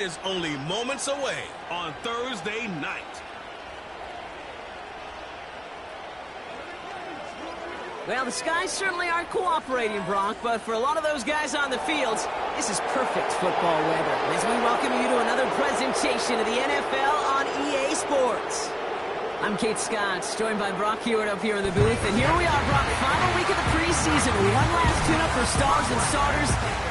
is only moments away on Thursday night. Well, the skies certainly aren't cooperating, Brock, but for a lot of those guys on the fields, this is perfect football weather. As we welcome you to another presentation of the NFL on EA Sports. I'm Kate Scott, joined by Brock Hewitt up here in the booth, and here we are, Brock, final week of the preseason. One last tune-up for stars and starters,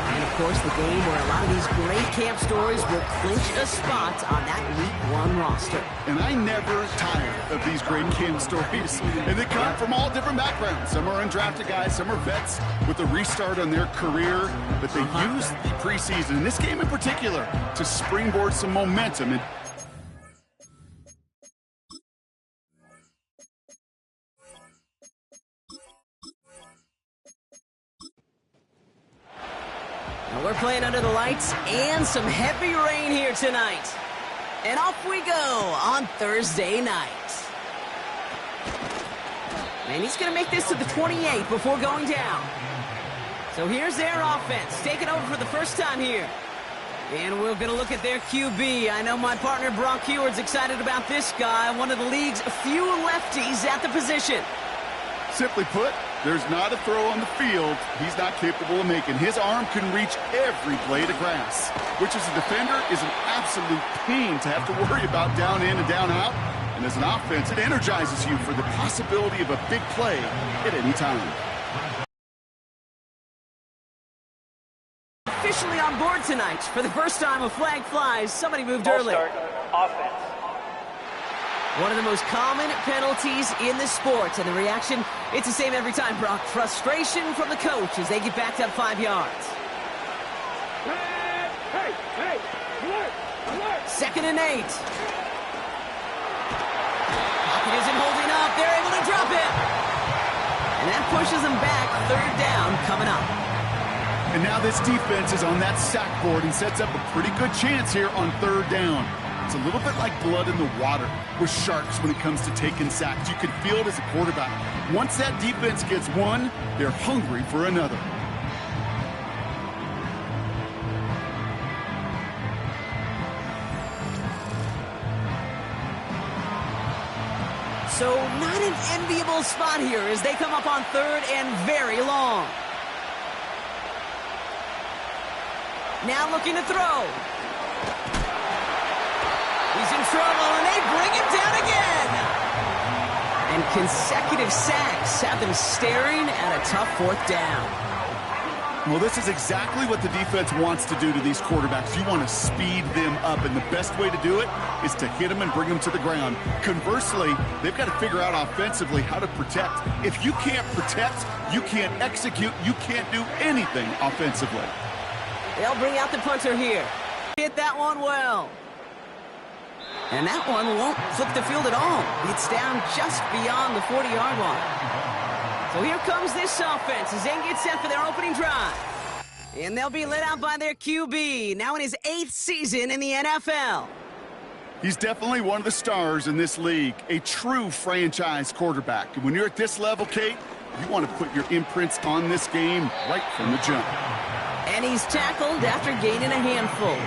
and of course the game where a lot of these great camp stories will clinch a spot on that Week 1 roster. And I never tire of these great camp stories, and they come from all different backgrounds. Some are undrafted guys, some are vets with a restart on their career, but they use the preseason, in this game in particular, to springboard some momentum. And we're playing under the lights and some heavy rain here tonight. And off we go on Thursday night. And he's going to make this to the 28 before going down. So here's their offense, taking over for the first time here. And we're going to look at their QB. I know my partner Brock Hewitt's excited about this guy, one of the league's few lefties at the position. simply put, there's not a throw on the field he's not capable of making. His arm can reach every blade of grass, which as a defender is an absolute pain to have to worry about down in and down out. And as an offense, it energizes you for the possibility of a big play at any time. Officially on board tonight. For the first time, a flag flies. Somebody moved early. Start, offense. One of the most common penalties in the sport, and the reaction, it's the same every time, Brock. Frustration from the coach as they get backed up 5 yards. Second and 8. Pocket isn't holding up. They're able to drop it. And that pushes them back. Third down coming up. And now this defense is on that sack board and sets up a pretty good chance here on third down. It's a little bit like blood in the water with Sharks when it comes to taking sacks. You can feel it as a quarterback. Once that defense gets one, they're hungry for another. So not an enviable spot here as they come up on third and very long. Now looking to throw. He's in trouble, and they bring him down again. And consecutive sacks have them staring at a tough fourth down. Well, this is exactly what the defense wants to do to these quarterbacks. You want to speed them up, and the best way to do it is to hit them and bring them to the ground. Conversely, they've got to figure out offensively how to protect. If you can't protect, you can't execute, you can't do anything offensively. They'll bring out the punter here. Hit that one well. And that one won't flip the field at all. It's down just beyond the 40-yard line. So here comes this offense as they get set for their opening drive. And they'll be led out by their QB, now in his 8th season in the NFL. He's definitely one of the stars in this league, a true franchise quarterback. And when you're at this level, Kate, you want to put your imprints on this game right from the jump. And he's tackled after gaining a handful.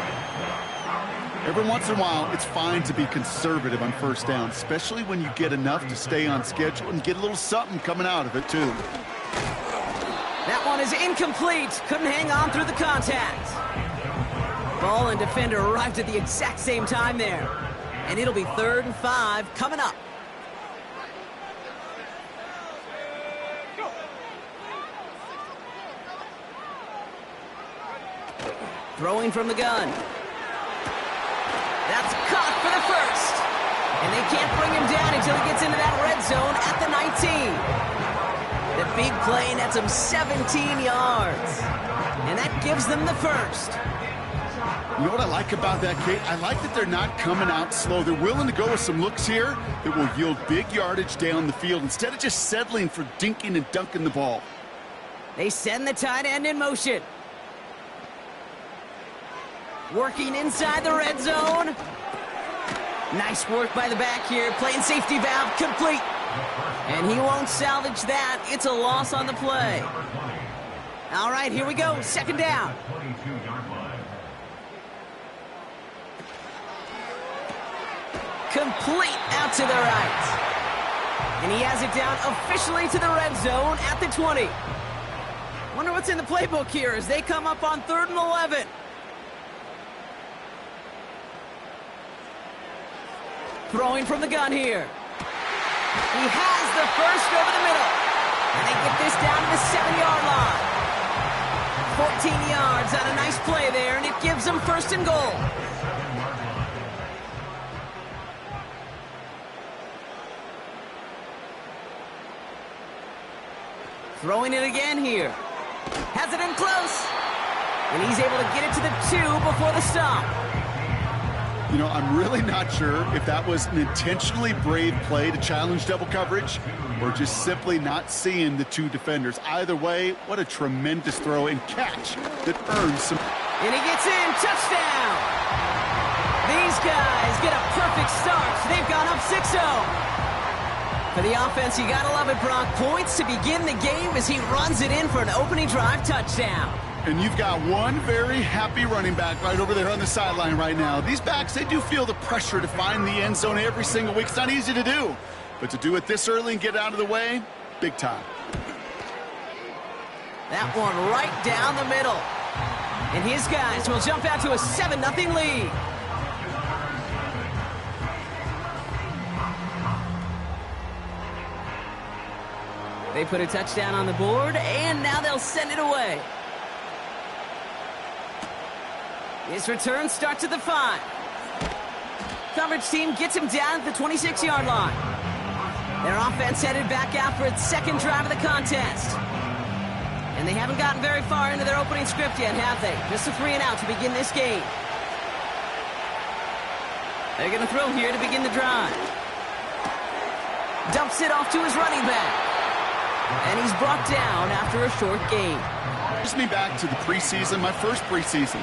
Every once in a while, it's fine to be conservative on first down, especially when you get enough to stay on schedule and get a little something coming out of it, too. That one is incomplete. Couldn't hang on through the contact. Ball and defender arrived at the exact same time there. And it'll be 3rd and 5 coming up. Throwing from the gun. That's caught for the first. And they can't bring him down until he gets into that red zone at the 19. The big play nets him 17 yards. And that gives them the first. You know what I like about that, Kate? I like that they're not coming out slow. They're willing to go with some looks here that will yield big yardage down the field instead of just settling for dinking and dunking the ball. They send the tight end in motion. Working inside the red zone. Nice work by the back here. Playing safety valve complete. And he won't salvage that. It's a loss on the play. All right, here we go. 2nd down. complete out to the right. And he has it down officially to the red zone at the 20. Wonder what's in the playbook here as they come up on 3rd and 11. Throwing from the gun here. He has the first over the middle. And they get this down to the 7-yard line. 14 yards on a nice play there, and it gives them 1st and goal. Throwing it again here. Has it in close. And he's able to get it to the 2 before the stop. You know, I'm really not sure if that was an intentionally brave play to challenge double coverage or just simply not seeing the 2 defenders. Either way, what a tremendous throw and catch that earns some. And he gets in. Touchdown. These guys get a perfect start. They've gone up 6-0. For the offense, you gotta love it, Brock. Points to begin the game as he runs it in for an opening drive touchdown. And you've got one very happy running back right over there on the sideline right now. These backs, they do feel the pressure to find the end zone every single week. It's not easy to do. But to do it this early and get out of the way, big time. That one right down the middle. And his guys will jump out to a 7-0 lead. They put a touchdown on the board, and now they'll send it away. His return starts at the 5. Coverage team gets him down at the 26-yard line. Their offense headed back out for its 2nd drive of the contest. And they haven't gotten very far into their opening script yet, have they? Just a 3 and out to begin this game. They're going to throw here to begin the drive. Dumps it off to his running back. And he's brought down after a short gain. Brings me back to the preseason, my first preseason.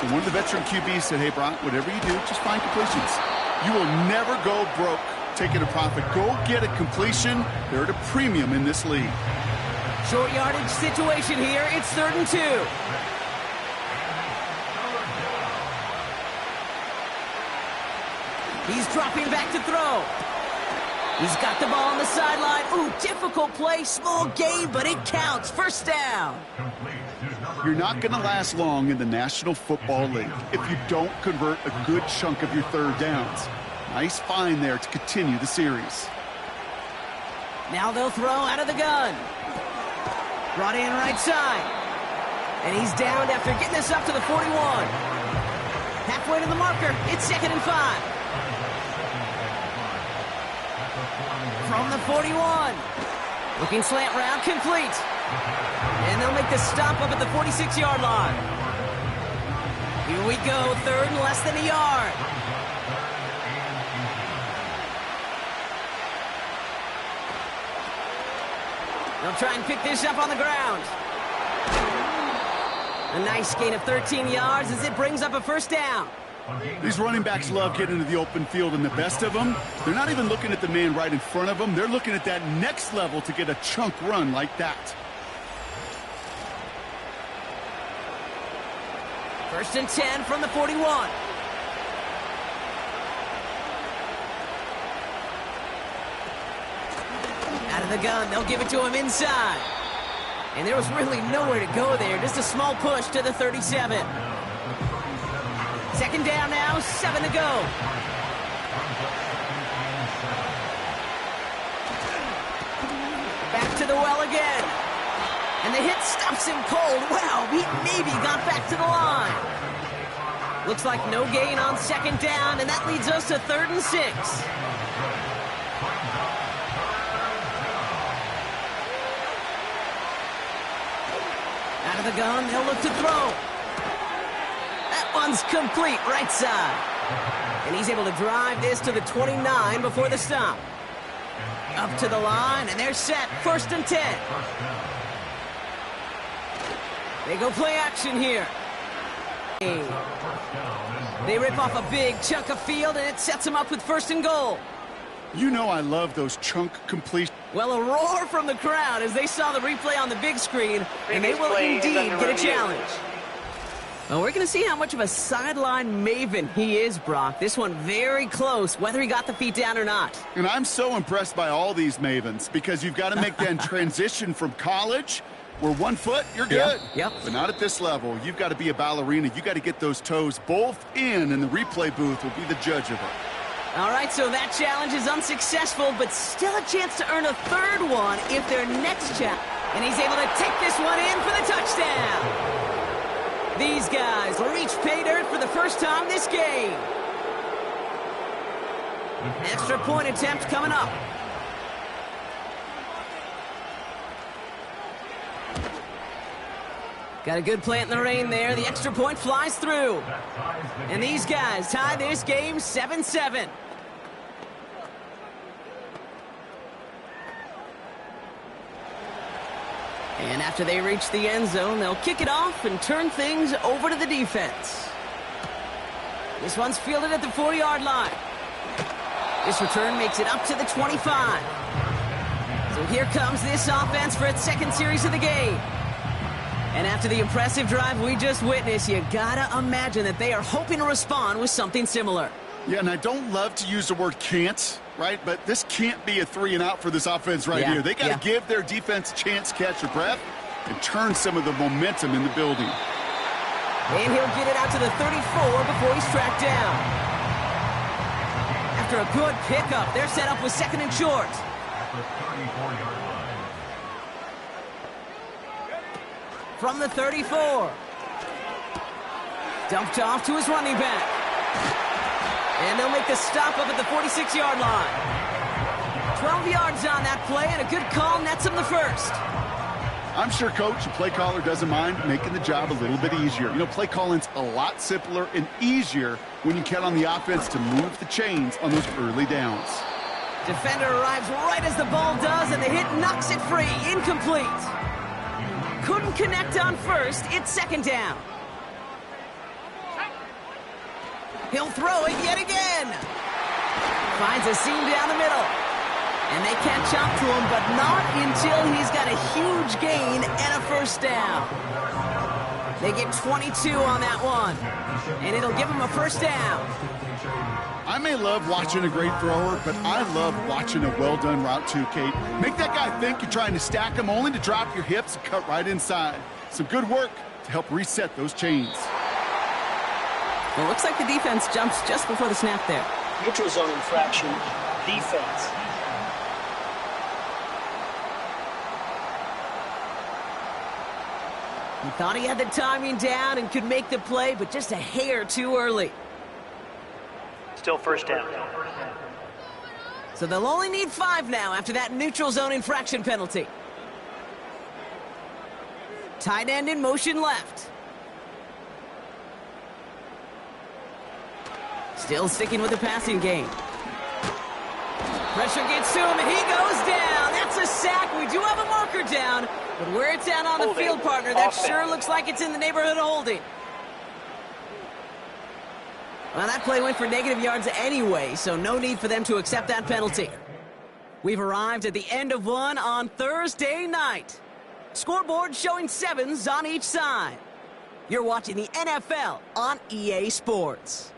And one of the veteran QBs said, hey, Brock, whatever you do, just find completions. You will never go broke taking a profit. Go get a completion. They're at a premium in this league. Short yardage situation here. It's 3rd and 2. He's dropping back to throw. He's got the ball on the sideline. Ooh, difficult play. Small gain, but it counts. 1st down. You're not going to last long in the National Football League if you don't convert a good chunk of your 3rd downs. Nice find there to continue the series. Now they'll throw out of the gun. Brought in right side. And he's down after getting this up to the 41. Halfway to the marker. It's 2nd and 5. From the 41. Looking slant route, complete. And they'll make the stop up at the 46-yard line. Here we go, 3rd and less than a yard. They'll try and pick this up on the ground. A nice gain of 13 yards as it brings up a 1st down. These running backs love getting into the open field, and the best of them, they're not even looking at the man right in front of them. They're looking at that next level to get a chunk run like that. 1st and 10 from the 41. Out of the gun, they'll give it to him inside. And there was really nowhere to go there. Just a small push to the 37. 2nd down now, 7 to go. Back to the well again. And the hit stops him cold. Wow, he maybe got back to the line. Looks like no gain on 2nd down, and that leads us to 3rd and 6. Out of the gun, they'll look to throw. That one's complete, right side. And he's able to drive this to the 29 before the stop. Up to the line, and they're set. 1st and 10. They go play action here. They rip off a big chunk of field, and it sets them up with 1st and goal. You know I love those chunk completions. Well, a roar from the crowd as they saw the replay on the big screen, and they will indeed get a challenge. Well, we're going to see how much of a sideline maven he is, Brock. This one very close, whether he got the feet down or not. And I'm so impressed by all these mavens because you've got to make that transition from college where 1 foot, you're good. Yep. But not at this level. You've got to be a ballerina. You've got to get those toes both in, and the replay booth will be the judge of it. All right, so that challenge is unsuccessful, but still a chance to earn a third one if their next challenge. And he's able to take this one in for the touchdown. These guys reach pay dirt for the first time this game. Extra point attempt coming up. Got a good plant in the rain there. The extra point flies through. And these guys tie this game 7-7. And after they reach the end zone, they'll kick it off and turn things over to the defense. This one's fielded at the 4-yard line. This return makes it up to the 25. So here comes this offense for its second series of the game. And after the impressive drive we just witnessed, you gotta imagine that they are hoping to respond with something similar. Yeah, and I don't love to use the word can't, right? But this can't be a 3-and-out for this offense right here. They got to give their defense a chance to catch their breath and turn some of the momentum in the building. And he'll get it out to the 34 before he's tracked down. After a good pickup, they're set up with second and short. From the 34. Dumped off to his running back. And they'll make the stop up at the 46-yard line. 12 yards on that play, and a good call nets him the first. I'm sure, Coach, the play caller doesn't mind making the job a little bit easier. You know, play calling's a lot simpler and easier when you count on the offense to move the chains on those early downs. Defender arrives right as the ball does, and the hit knocks it free. Incomplete. Couldn't connect on first. It's second down. He'll throw it yet again. Finds a seam down the middle. And they catch up to him, but not until he's got a huge gain and a first down. They get 22 on that one. And it'll give him a first down. I may love watching a great thrower, but I love watching a well-done route too, Kate. Make that guy think you're trying to stack him only to drop your hips and cut right inside. Some good work to help reset those chains. Well, it looks like the defense jumps just before the snap there. Neutral zone infraction, defense. He thought he had the timing down and could make the play, but just a hair too early. Still first down. So they'll only need 5 now after that neutral zone infraction penalty. Tight end in motion left. Still sticking with the passing game. Pressure gets to him, and he goes down. That's a sack. We do have a marker down, but where it's at on the field, partner, that sure looks like it's in the neighborhood of holding. Well, that play went for negative yards anyway, so no need for them to accept that penalty. We've arrived at the end of one on Thursday night. Scoreboard showing 7s on each side. You're watching the NFL on EA Sports.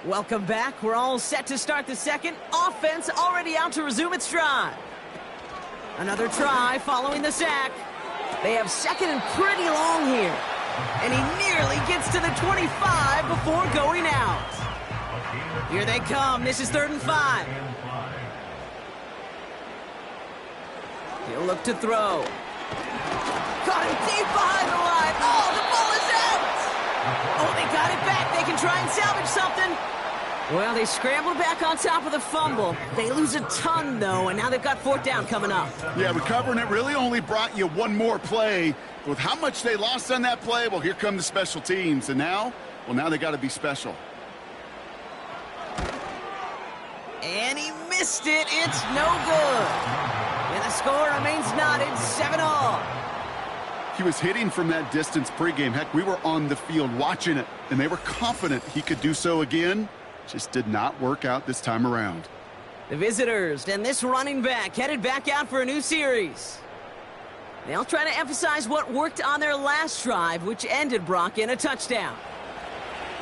Welcome back. We're all set to start the second. Offense already out to resume its drive. Another try following the sack. They have second and pretty long here. And he nearly gets to the 25 before going out. Here they come. This is 3rd and 5. He'll look to throw. Caught him deep behind the line. Oh, the ball is out. Oh, they got it back. They can try and salvage something. Well, they scrambled back on top of the fumble. They lose a ton, though, and now they've got 4th down coming up. Yeah, recovering it really only brought you one more play. With how much they lost on that play, well, here come the special teams. And now, well, now they got to be special. And he missed it. It's no good. And the score remains knotted, 7-all. He was hitting from that distance pregame. Heck, we were on the field watching it, and they were confident he could do so again. Just did not work out this time around. The visitors and this running back headed back out for a new series. They'll try to emphasize what worked on their last drive, which ended, Brock, in a touchdown.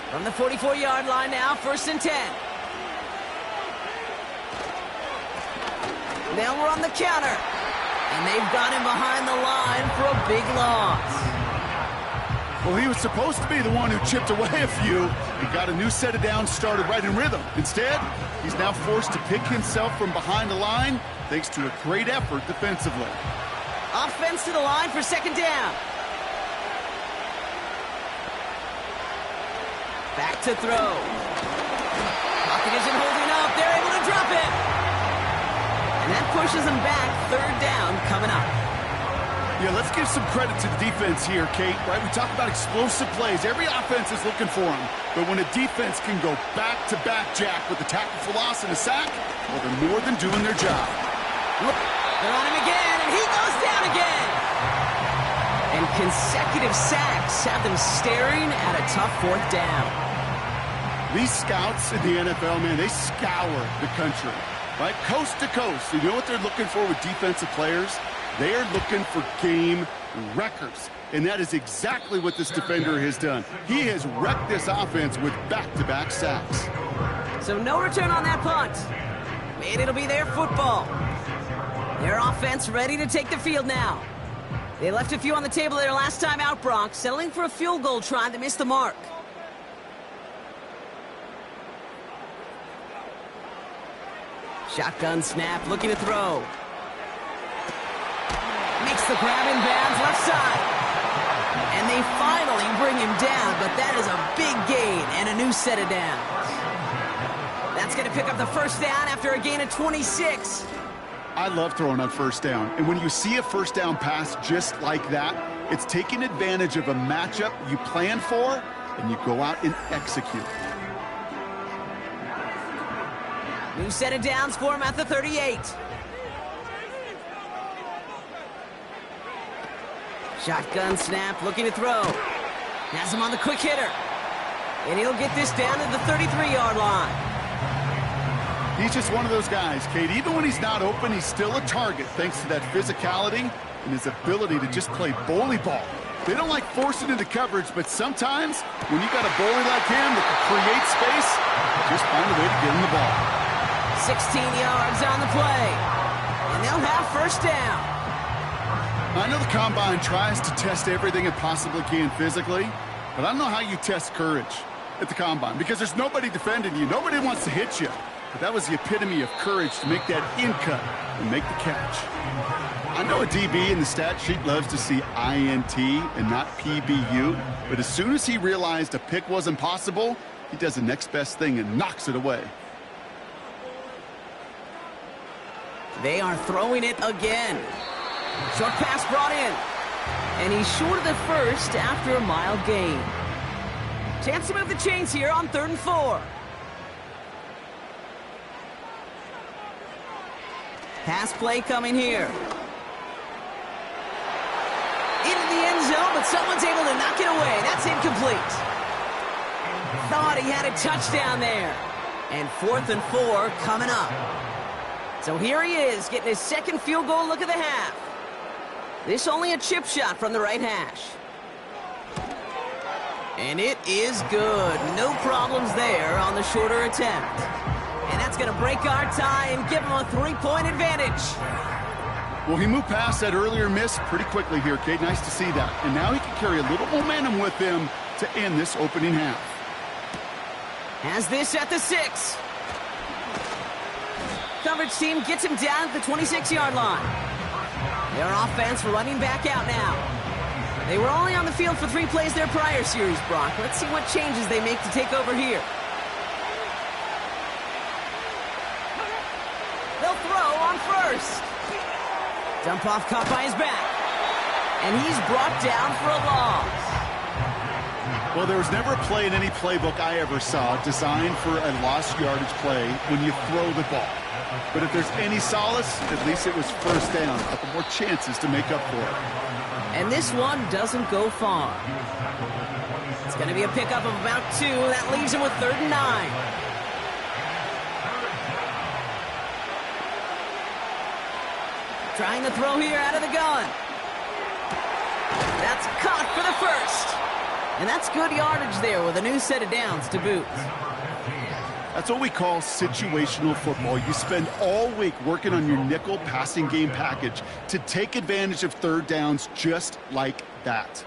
From the 44-yard line now, 1st and 10. They'll run the counter. And they've got him behind the line for a big loss. Well, he was supposed to be the one who chipped away a few. He got a new set of downs started right in rhythm. Instead, he's now forced to pick himself from behind the line thanks to a great effort defensively. Offense to the line for 2nd down. Back to throw. Pocket isn't holding up. They're able to drop it. And that pushes them back. 3rd down coming up. Yeah, let's give some credit to the defense here, Kate, right? We talk about explosive plays. Every offense is looking for them. But when a defense can go back-to-back, Jack, with a tackle for loss and a sack, well, they're more than doing their job. Look, they're on him again, and he goes down again. And consecutive sacks have them staring at a tough 4th down. These scouts in the NFL, man, they scour the country, right? Coast to coast. You know what they're looking for with defensive players? They are looking for game records. And that is exactly what this defender has done. He has wrecked this offense with back-to-back sacks. So no return on that punt. And it'll be their football. Their offense ready to take the field now. They left a few on the table their last time out, Brock, settling for a field goal try that missed the mark. Shotgun snap, looking to throw. Makes the grab in bounds, left side. And they finally bring him down, but that is a big gain and a new set of downs. That's going to pick up the 1st down after a gain of 26. I love throwing on 1st down. And when you see a 1st down pass just like that, it's taking advantage of a matchup you plan for, and you go out and execute. New set of downs for him at the 38. Shotgun snap, looking to throw. Has him on the quick hitter. And he'll get this down to the 33-yard line. He's just one of those guys, Kate. Even when he's not open, he's still a target thanks to that physicality and his ability to just play bully ball. They don't like forcing into coverage, but sometimes when you got a bully like him that can create space, just find a way to get him the ball. 16 yards on the play. And they'll have 1st down. I know the Combine tries to test everything it possibly can physically, but I don't know how you test courage at the Combine because there's nobody defending you. Nobody wants to hit you. But that was the epitome of courage to make that in-cut and make the catch. I know a DB in the stat sheet loves to see INT and not PBU, but as soon as he realized a pick wasn't possible, he does the next best thing and knocks it away. They are throwing it again. Short pass brought in. And he's short of the 1st after a mild gain. Chance to move the chains here on 3rd and 4. Pass play coming here. Into the end zone, but someone's able to knock it away. That's incomplete. Thought he had a touchdown there. And 4th and 4 coming up. So here he is, getting his 2nd field goal look of the half. This only a chip shot from the right hash. And it is good. No problems there on the shorter attempt. And that's going to break our tie and give him a 3-point advantage. Well, he moved past that earlier miss pretty quickly here, Kate. Nice to see that. And now he can carry a little momentum with him to end this opening half. Has this at the 6. Coverage team gets him down at the 26-yard line. Their offense running back out now. They were only on the field for 3 plays their prior series, Brock. Let's see what changes they make to take over here. They'll throw on 1st. Dump off caught by his back. And he's brought down for a loss. Well, there was never a play in any playbook I ever saw designed for a lost yardage play when you throw the ball. But if there's any solace, at least it was 1st down. A couple more chances to make up for it. And this one doesn't go far. It's going to be a pickup of about 2. That leaves him with 3rd and 9. Trying to throw here out of the gun. That's caught for the first. And that's good yardage there with a new set of downs to boot. That's what we call situational football. You spend all week working on your nickel passing game package to take advantage of third downs just like that.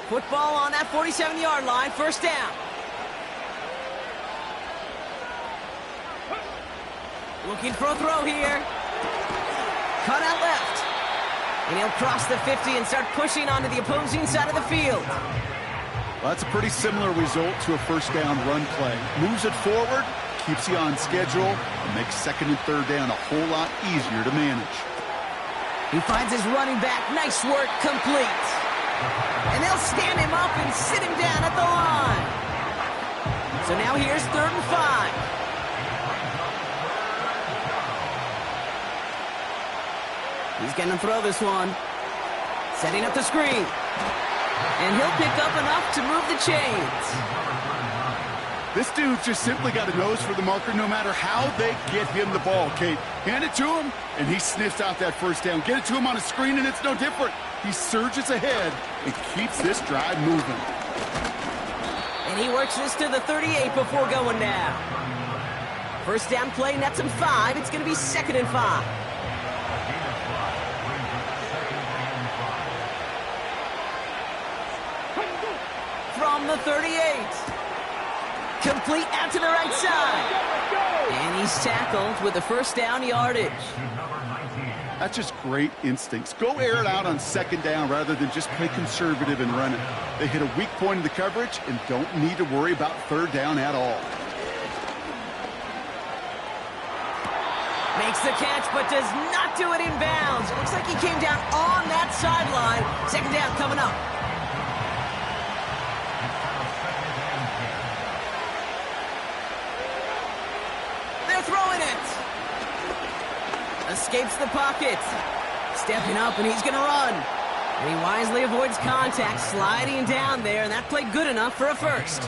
Football on that 47-yard line, first down. Looking for a throw here. Cut out left. And he'll cross the 50 and start pushing onto the opposing side of the field. Well, that's a pretty similar result to a first down run play. Moves it forward, keeps you on schedule, and makes second and third down a whole lot easier to manage. He finds his running back. Nice work, complete. And they'll stand him up and sit him down at the line. So now here's 3rd and 5. He's going to throw this one. Setting up the screen. And he'll pick up enough to move the chains. This dude's just simply got a nose for the marker no matter how they get him the ball, Kate. Hand it to him, and he sniffs out that first down. Get it to him on a screen, and it's no different. He surges ahead and keeps this drive moving. And he works this to the 38 before going down. First down play nets him 5. It's going to be 2nd and 5. From the 38. Complete out to the right side. And he's tackled with the first down yardage. That's just great instincts. Go air it out on 2nd down rather than just play conservative and run it. They hit a weak point in the coverage and don't need to worry about 3rd down at all. Makes the catch, but does not do it in bounds. Looks like he came down on that sideline. 2nd down coming up. They're throwing it. Escapes the pocket. Stepping up, and he's going to run. And he wisely avoids contact, sliding down there, and that played good enough for a first.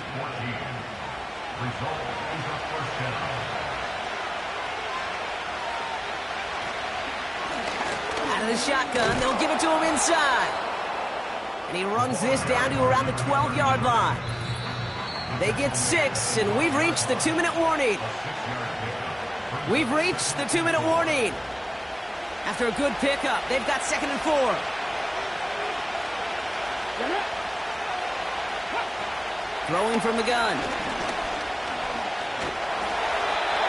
Out of the shotgun, they'll give it to him inside. And he runs this down to around the 12-yard line. They get 6, and we've reached the 2-minute warning. We've reached the 2-minute warning. After a good pickup, they've got 2nd and 4. Throwing from the gun.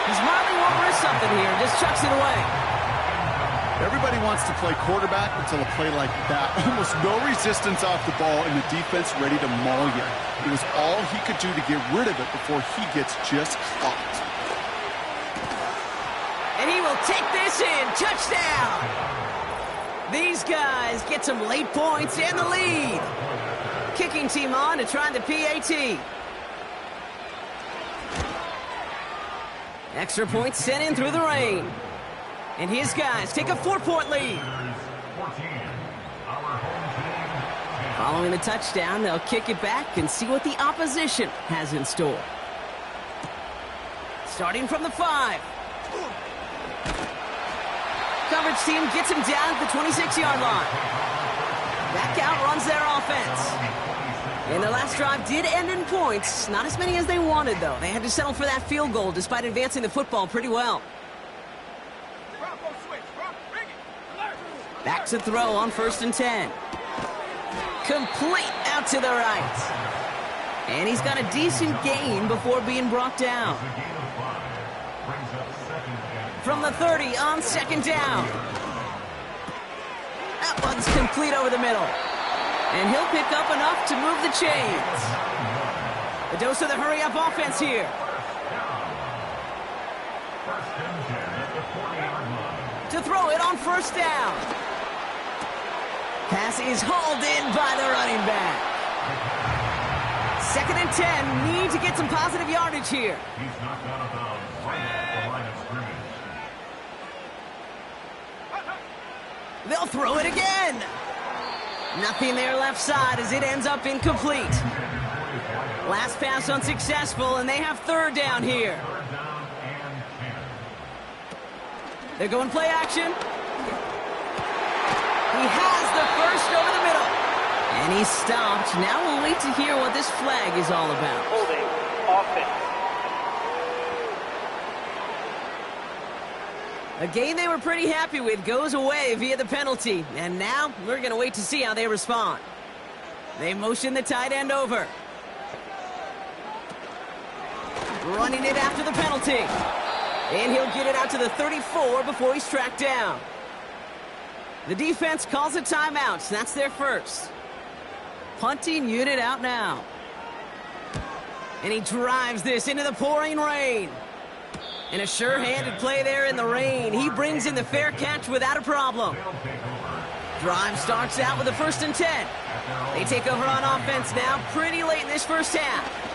He's smartly won't risk something here, just chucks it away. Everybody wants to play quarterback until a play like that. Almost no resistance off the ball and the defense ready to maul you. It was all he could do to get rid of it before he gets just caught. And he will take this in. Touchdown! These guys get some late points and the lead. Kicking team on to try the PAT. Extra point sent in through the rain. And his guys take a 4-point lead. Following the touchdown, they'll kick it back and see what the opposition has in store. Starting from the 5. Coverage team gets him down at the 26-yard line. That outruns their offense. And the last drive did end in points. Not as many as they wanted, though. They had to settle for that field goal despite advancing the football pretty well. Back to throw on 1st and 10. Complete out to the right. And he's got a decent gain before being brought down. From the 30 on 2nd down. That one's complete over the middle. And he'll pick up enough to move the chains. A dose of the hurry-up offense here. To throw it on 1st down. Pass is hauled in by the running back. 2nd and 10. Need to get some positive yardage here. He's knocked out of bounds right at the line of scrimmage. They'll throw it again. Nothing there left side as it ends up incomplete. Last pass unsuccessful, and they have third down here. Third down and 10. They're going play action. He has the first over the middle. And he's stopped. Now we'll wait to hear what this flag is all about. Holding. Offense. A game they were pretty happy with goes away via the penalty. And now we're going to wait to see how they respond. They motion the tight end over. Running it after the penalty. And he'll get it out to the 34 before he's tracked down. The defense calls a timeout. That's their first. Punting unit out now. And he drives this into the pouring rain. And a sure-handed play there in the rain. He brings in the fair catch without a problem. Drive starts out with a 1st and 10. They take over on offense now pretty late in this first half.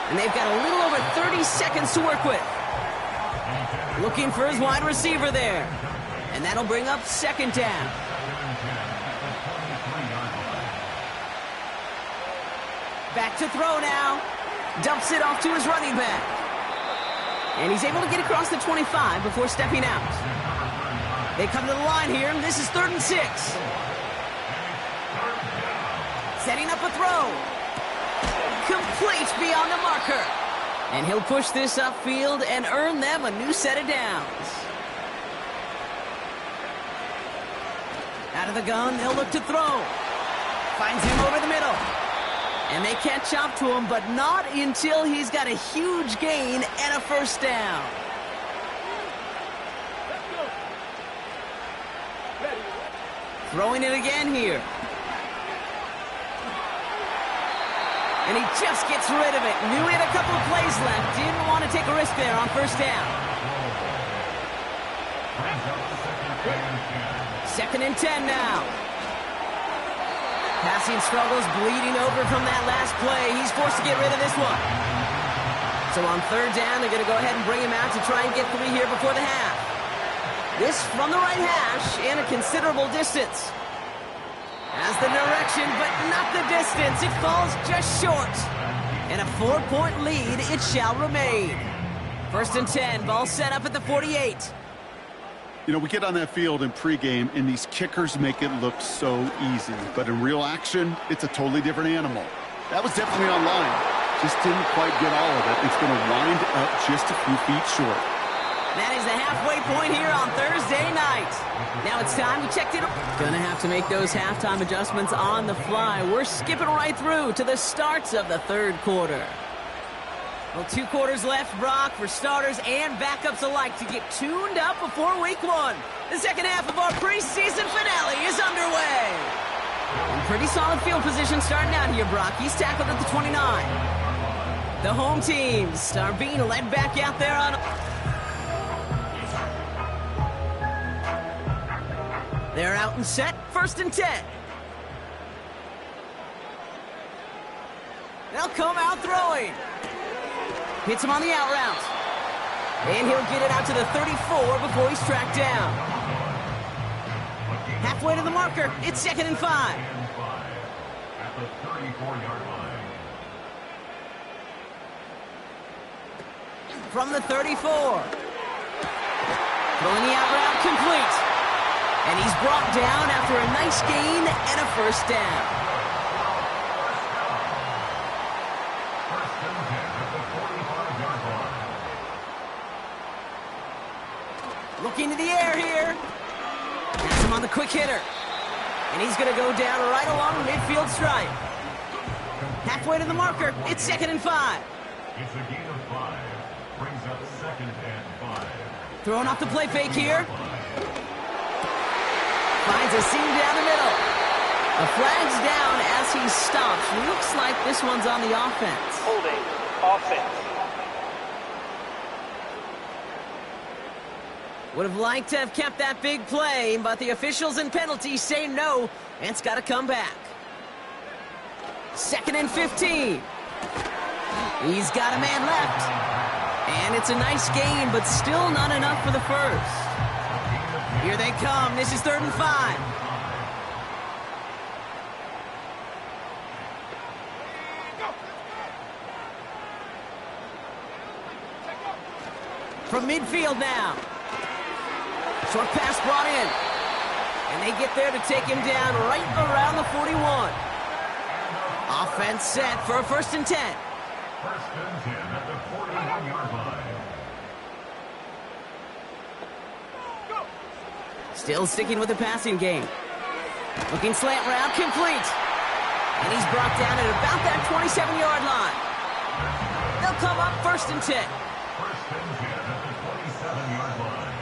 And they've got a little over 30 seconds to work with. Looking for his wide receiver there. And that'll bring up 2nd down. Back to throw now. Dumps it off to his running back. And he's able to get across the 25 before stepping out. They come to the line here. This is 3rd and 6. Setting up a throw. Complete beyond the marker. And he'll push this upfield and earn them a new set of downs. Out of the gun, they'll look to throw. Finds him over the middle. And they catch up to him, but not until he's got a huge gain and a 1st down. Throwing it again here. And he just gets rid of it. Knew he had a couple of plays left. Didn't want to take a risk there on 1st down. 2nd and 10 now. Passing struggles bleeding over from that last play. He's forced to get rid of this one. So on 3rd down, they're going to go ahead and bring him out to try and get 3 here before the half. This from the right hash in a considerable distance. Has the direction, but not the distance. It falls just short. And a 4-point lead, it shall remain. 1st and 10, ball set up at the 48. You know, we get on that field in pregame, and these kickers make it look so easy. But in real action, it's a totally different animal. That was definitely on line. Just didn't quite get all of it. It's going to wind up just a few feet short. That is the halfway point here on Thursday night. Now it's time we checked it. Gonna have to make those halftime adjustments on the fly. We're skipping right through to the starts of the 3rd quarter. Well, 2 quarters left, Brock, for starters and backups alike to get tuned up before week 1. The 2nd half of our preseason finale is underway. And pretty solid field position starting out here, Brock. He's tackled at the 29. The home teams are being led back out there on... They're out and set, 1st and 10. They'll come out throwing. Hits him on the out route. And he'll get it out to the 34 before he's tracked down. Halfway to the marker, it's 2nd and 5. At the 34-yard line. From the 34. Throwing the out route complete. And he's brought down after a nice gain and a 1st down. Looking to the air here. Has him on the quick hitter. And he's going to go down right along the midfield stripe. Halfway to the marker, it's 2nd and 5. It's a gain of 5. Brings up 2nd and 5. Throwing off the play fake here. Finds a seam down the middle. A flag's down as he stops. Looks like this one's on the offense. Holding. Offense. Would have liked to have kept that big play, but the officials and penalties say no, and it's got to come back. 2nd and 15. He's got a man left. And it's a nice gain, but still not enough for the 1st. Here they come. This is 3rd and 5. from midfield now. Short pass brought in. And they get there to take him down right around the 41. Offense set for a 1st and 10. 1st and 10 at the 41-yard line. Still sticking with the passing game. Looking slant route, complete. And he's brought down at about that 27-yard line. They'll come up 1st and 10. 1st and 10 at the 27-yard line.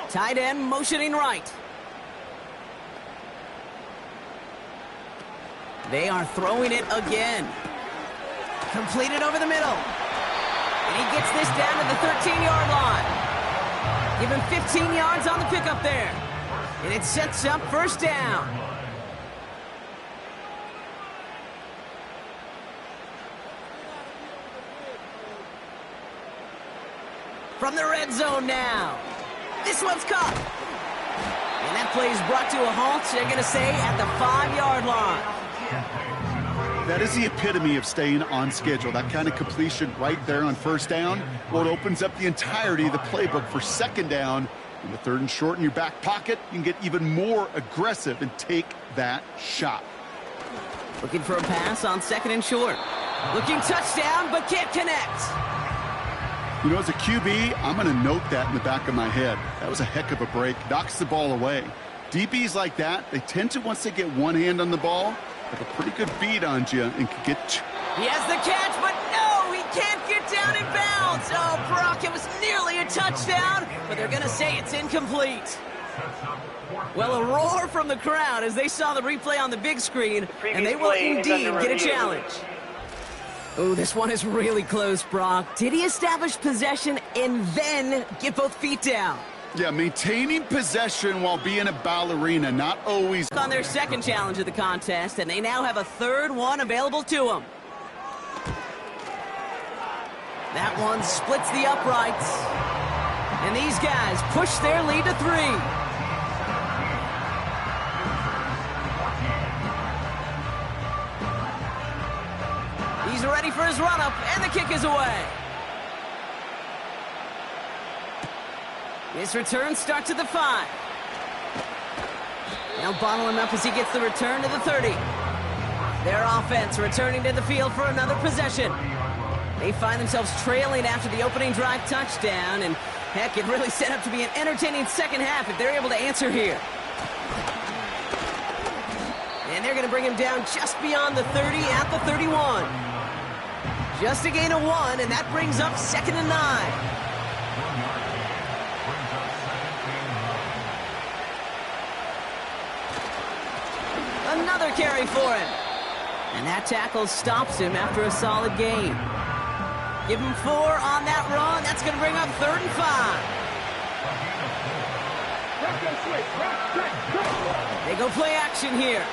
Tight end motioning right. They are throwing it again. Completed over the middle. And he gets this down to the 13-yard line. Give him 15 yards on the pickup there. And it sets up 1st down. From the red zone now. This one's caught. And that play is brought to a halt, they're going to say, at the 5-yard line. That is the epitome of staying on schedule. That kind of completion right there on 1st down. Well, it opens up the entirety of the playbook for 2nd down. In the 3rd and short in your back pocket, you can get even more aggressive and take that shot. Looking for a pass on 2nd and short. Looking touchdown, but can't connect. You know, as a QB, I'm going to note that in the back of my head. That was a heck of a break. Knocks the ball away. DBs like that, they tend to, once they get one hand on the ball, have a pretty good beat on you and can get... He has the catch, but no, he can't get down in bounds. Oh, Brock, it was nearly a touchdown, but they're going to say it's incomplete. Well, a roar from the crowd as they saw the replay on the big screen, and they will indeed get a challenge. Oh, this one is really close, Brock. Did he establish possession and then get both feet down? Yeah, maintaining possession while being a ballerina, not always... On their 2nd challenge of the contest, and they now have a 3rd one available to them. That one splits the uprights. And these guys push their lead to 3. He's ready for his run-up, and the kick is away. His return starts at the 5. They'll bottle him up as he gets the return to the 30. Their offense returning to the field for another possession. They find themselves trailing after the opening drive touchdown, and heck, it really set up to be an entertaining 2nd half if they're able to answer here. And they're going to bring him down just beyond the 30 at the 31. Just a gain of 1, and that brings up 2nd and 9. Another carry for him. And that tackle stops him after a solid gain. Give him 4 on that run. That's going to bring up 3rd and 5. They go play action here.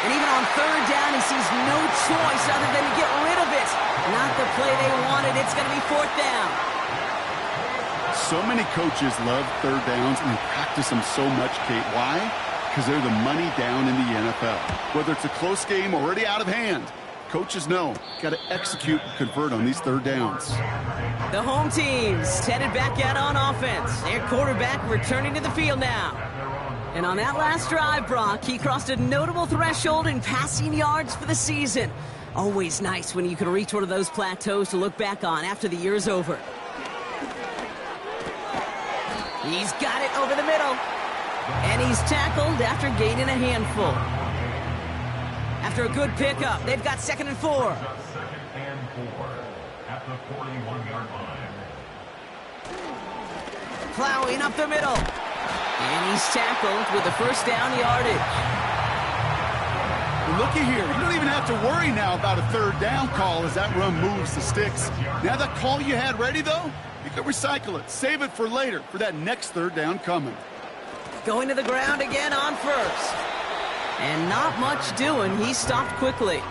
And even on 3rd down, he sees no choice other than to get rid of it. Not the play they wanted. It's going to be 4th down. So many coaches love 3rd downs and they practice them so much, Kate. Why? Because they're the money down in the NFL. Whether it's a close game already out of hand, coaches know got to execute and convert on these 3rd downs. The home team's headed back out on offense. Their quarterback returning to the field now. And on that last drive, Brock, he crossed a notable threshold in passing yards for the season. Always nice when you can reach one of those plateaus to look back on after the year's over. He's got it over the middle. And he's tackled after gaining a handful. After a good pickup, they've got 2nd and 4. 2nd and 4 at the 41-yard line. Plowing up the middle. And he's tackled with the 1st down yardage. Looky here, you don't even have to worry now about a 3rd down call as that run moves the sticks. Now that call you had ready, though, you can recycle it. Save it for later, for that next 3rd down coming. Going to the ground again on 1st. And not much doing. He stopped quickly.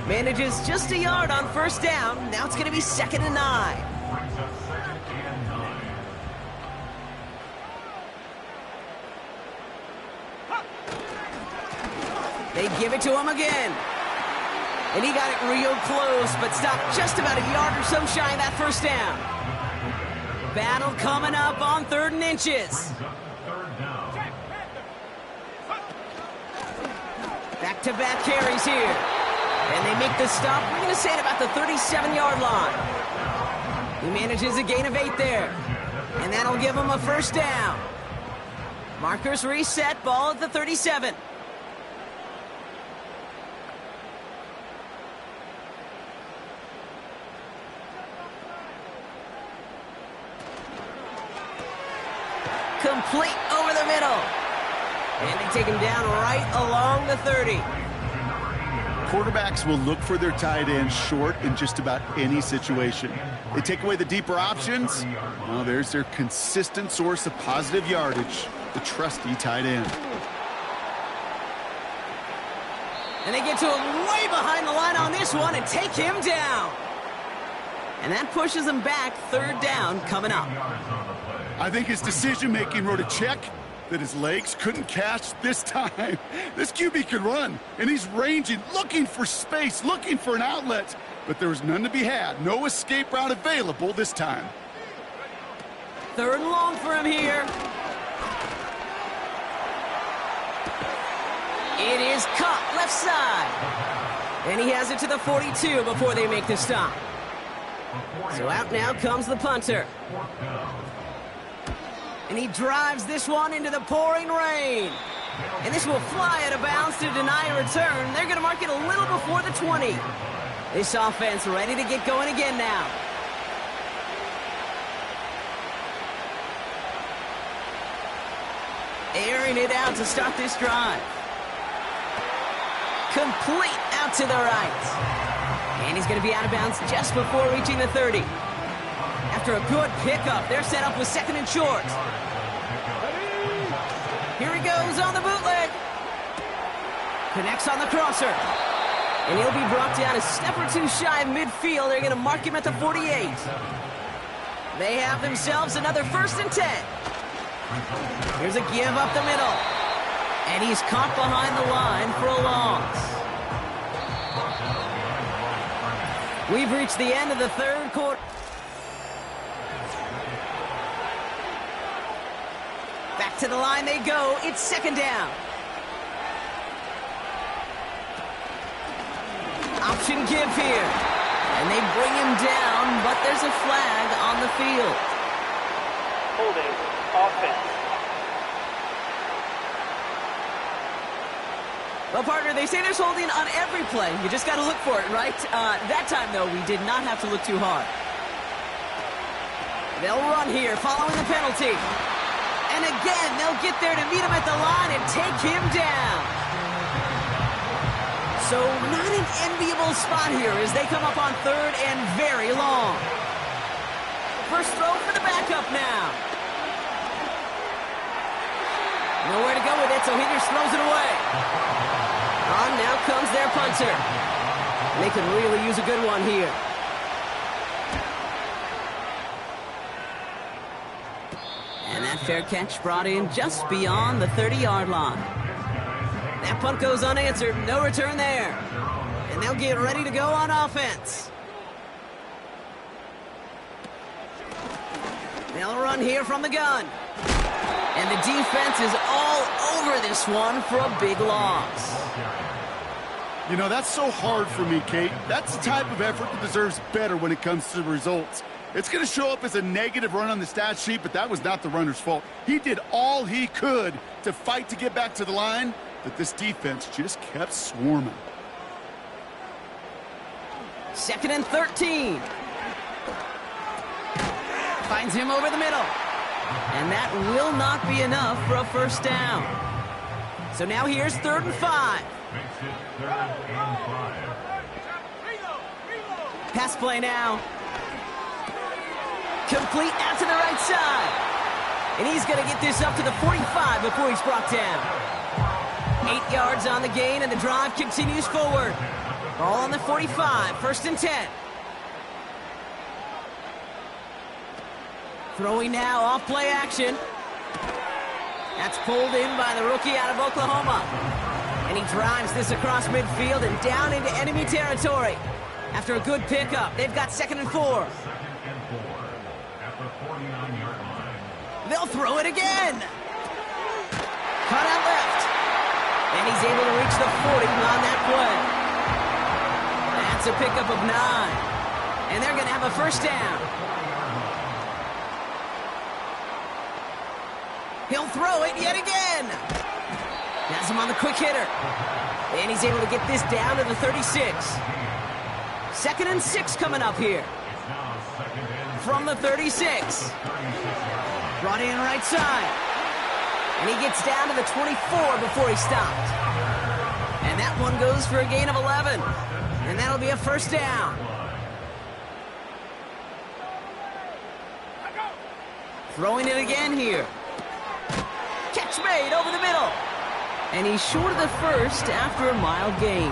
Manages just a yard on 1st down. Now it's going to be 2nd and 9. Brings up 2nd and 9. They give it to him again. And he got it real close, but stopped just about a yard or so shy of that first down. Battle coming up on 3rd and inches. Back-to-back carries here. And they make the stop. We're going to say it about the 37-yard line. He manages a gain of 8 there. And that'll give him a first down. Markers reset, ball at the 37. Complete over the middle. And they take him down right along the 30. Quarterbacks will look for their tight end short in just about any situation. They take away the deeper options. Well, there's their consistent source of positive yardage, the trusty tight end. And they get to him way behind the line on this one and take him down. And that pushes him back. 3rd down coming up. I think his decision-making wrote a check that his legs couldn't catch this time. This QB can run, and he's ranging, looking for space, looking for an outlet. But there was none to be had. No escape route available this time. 3rd and long for him here. It is caught left side. And he has it to the 42 before they make the stop. So out now comes the punter. And he drives this one into the pouring rain. And this will fly out of bounds to deny a return. They're going to mark it a little before the 20. This offense ready to get going again now. Airing it out to start this drive. Complete out to the right. And he's going to be out of bounds just before reaching the 30. After a good pickup, they're set up with 2nd and short. Here he goes on the bootleg. Connects on the crosser. And he'll be brought down a step or two shy of midfield. They're going to mark him at the 48. They have themselves another 1st and 10. Here's a give up the middle. And he's caught behind the line for a loss. We've reached the end of the 3rd quarter. Back to the line they go. It's 2nd down. Option give here. And they bring him down, but there's a flag on the field. Holding offense. Well, partner, they say there's holding on every play. You just got to look for it, right? That time, though, we did not have to look too hard. They'll run here following the penalty. And again, they'll get there to meet him at the line and take him down. So not an enviable spot here as they come up on 3rd and very long. First throw for the backup now. Nowhere to go with it, so he just throws it away. On now comes their punter. They could really use a good one here. And that fair catch brought in just beyond the 30-yard line. That punt goes unanswered. No return there. And they'll get ready to go on offense. They'll run here from the gun. And the defense is all over this one for a big loss. You know, that's so hard for me, Kate. That's the type of effort that deserves better when it comes to the results. It's going to show up as a negative run on the stat sheet, but that was not the runner's fault. He did all he could to fight to get back to the line, but this defense just kept swarming. 2nd and 13. Finds him over the middle. And that will not be enough for a first down. So now here's 3rd and 5. Pass play now. Complete out to the right side. And he's going to get this up to the 45 before he's brought down. 8 yards on the gain, and the drive continues forward. Ball on the 45, 1st and 10. Throwing now, off play action. That's pulled in by the rookie out of Oklahoma. And he drives this across midfield and down into enemy territory. After a good pickup, they've got 2nd and 4. 2nd and 4 at the 49-yard line. They'll throw it again. Cut out left. And he's able to reach the 40 on that play. That's a pickup of 9. And they're going to have a first down. He'll throw it yet again. Has him on the quick hitter. And he's able to get this down to the 36. 2nd and 6 coming up here. From the 36. Brought in right side. And he gets down to the 24 before he stopped. And that one goes for a gain of 11. And that'll be a first down. Throwing it again here. Catch made over the middle. And he's short of the first after a mild gain.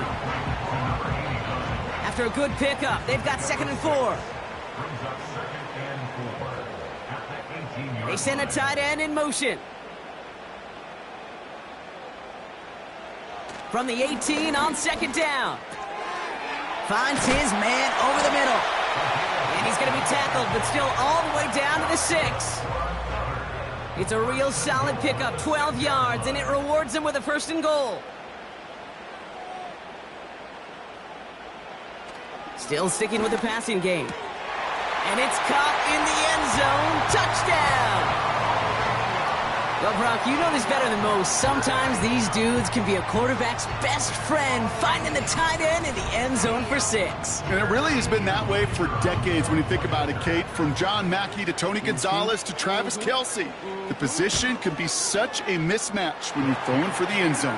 After a good pickup, they've got 2nd and 4. They send a tight end in motion. From the 18 on 2nd down. Finds his man over the middle. And he's going to be tackled, but still all the way down to the 6. It's a real solid pickup, 12 yards, and it rewards him with a 1st and goal. Still sticking with the passing game. And it's caught in the end zone. Touchdown! Well, Brock, you know this better than most. Sometimes these dudes can be a quarterback's best friend, finding the tight end in the end zone for 6. And it really has been that way for decades when you think about it, Kate. From John Mackey to Tony Gonzalez to Travis Kelce. The position can be such a mismatch when you're throwing for the end zone.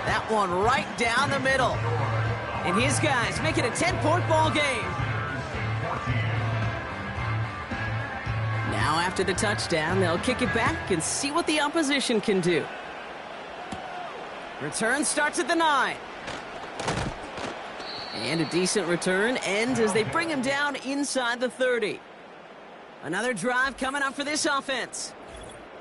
That one right down the middle. And his guys make it a 10-point ball game. Now after the touchdown, they'll kick it back and see what the opposition can do. Return starts at the 9. And a decent return ends as they bring him down inside the 30. Another drive coming up for this offense.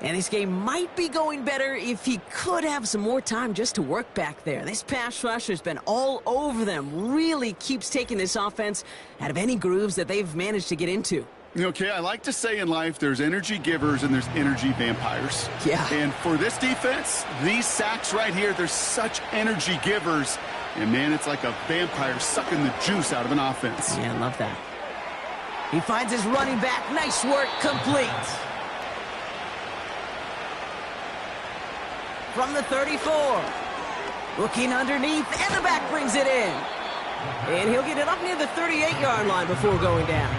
And this game might be going better if he could have some more time just to work back there. This pass rush has been all over them. Really keeps taking this offense out of any grooves that they've managed to get into. Okay, I like to say in life there's energy givers and there's energy vampires. Yeah. And for this defense, these sacks right here, they're such energy givers. And, man, it's like a vampire sucking the juice out of an offense. Yeah, I love that. He finds his running back. Nice work, complete. From the 34. Looking underneath, and the back brings it in. And he'll get it up near the 38-yard line before going down.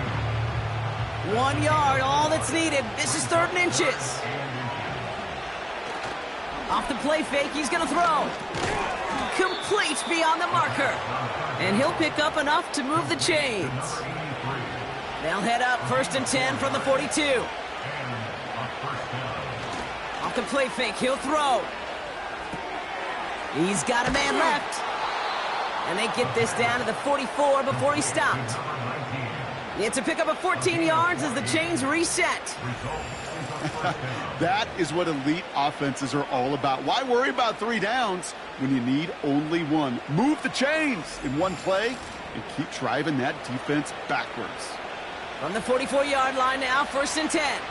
1 yard, all that's needed. This is 3rd and inches. Off the play fake, he's going to throw. Complete beyond the marker. And he'll pick up enough to move the chains. They'll head up 1st and 10 from the 42. Off the play fake, he'll throw. He's got a man left. And they get this down to the 44 before he stopped. It's a pickup of 14 yards as the chains reset. That is what elite offenses are all about. Why worry about 3 downs when you need only 1? Move the chains in one play and keep driving that defense backwards. From the 44-yard line now, 1st and 10.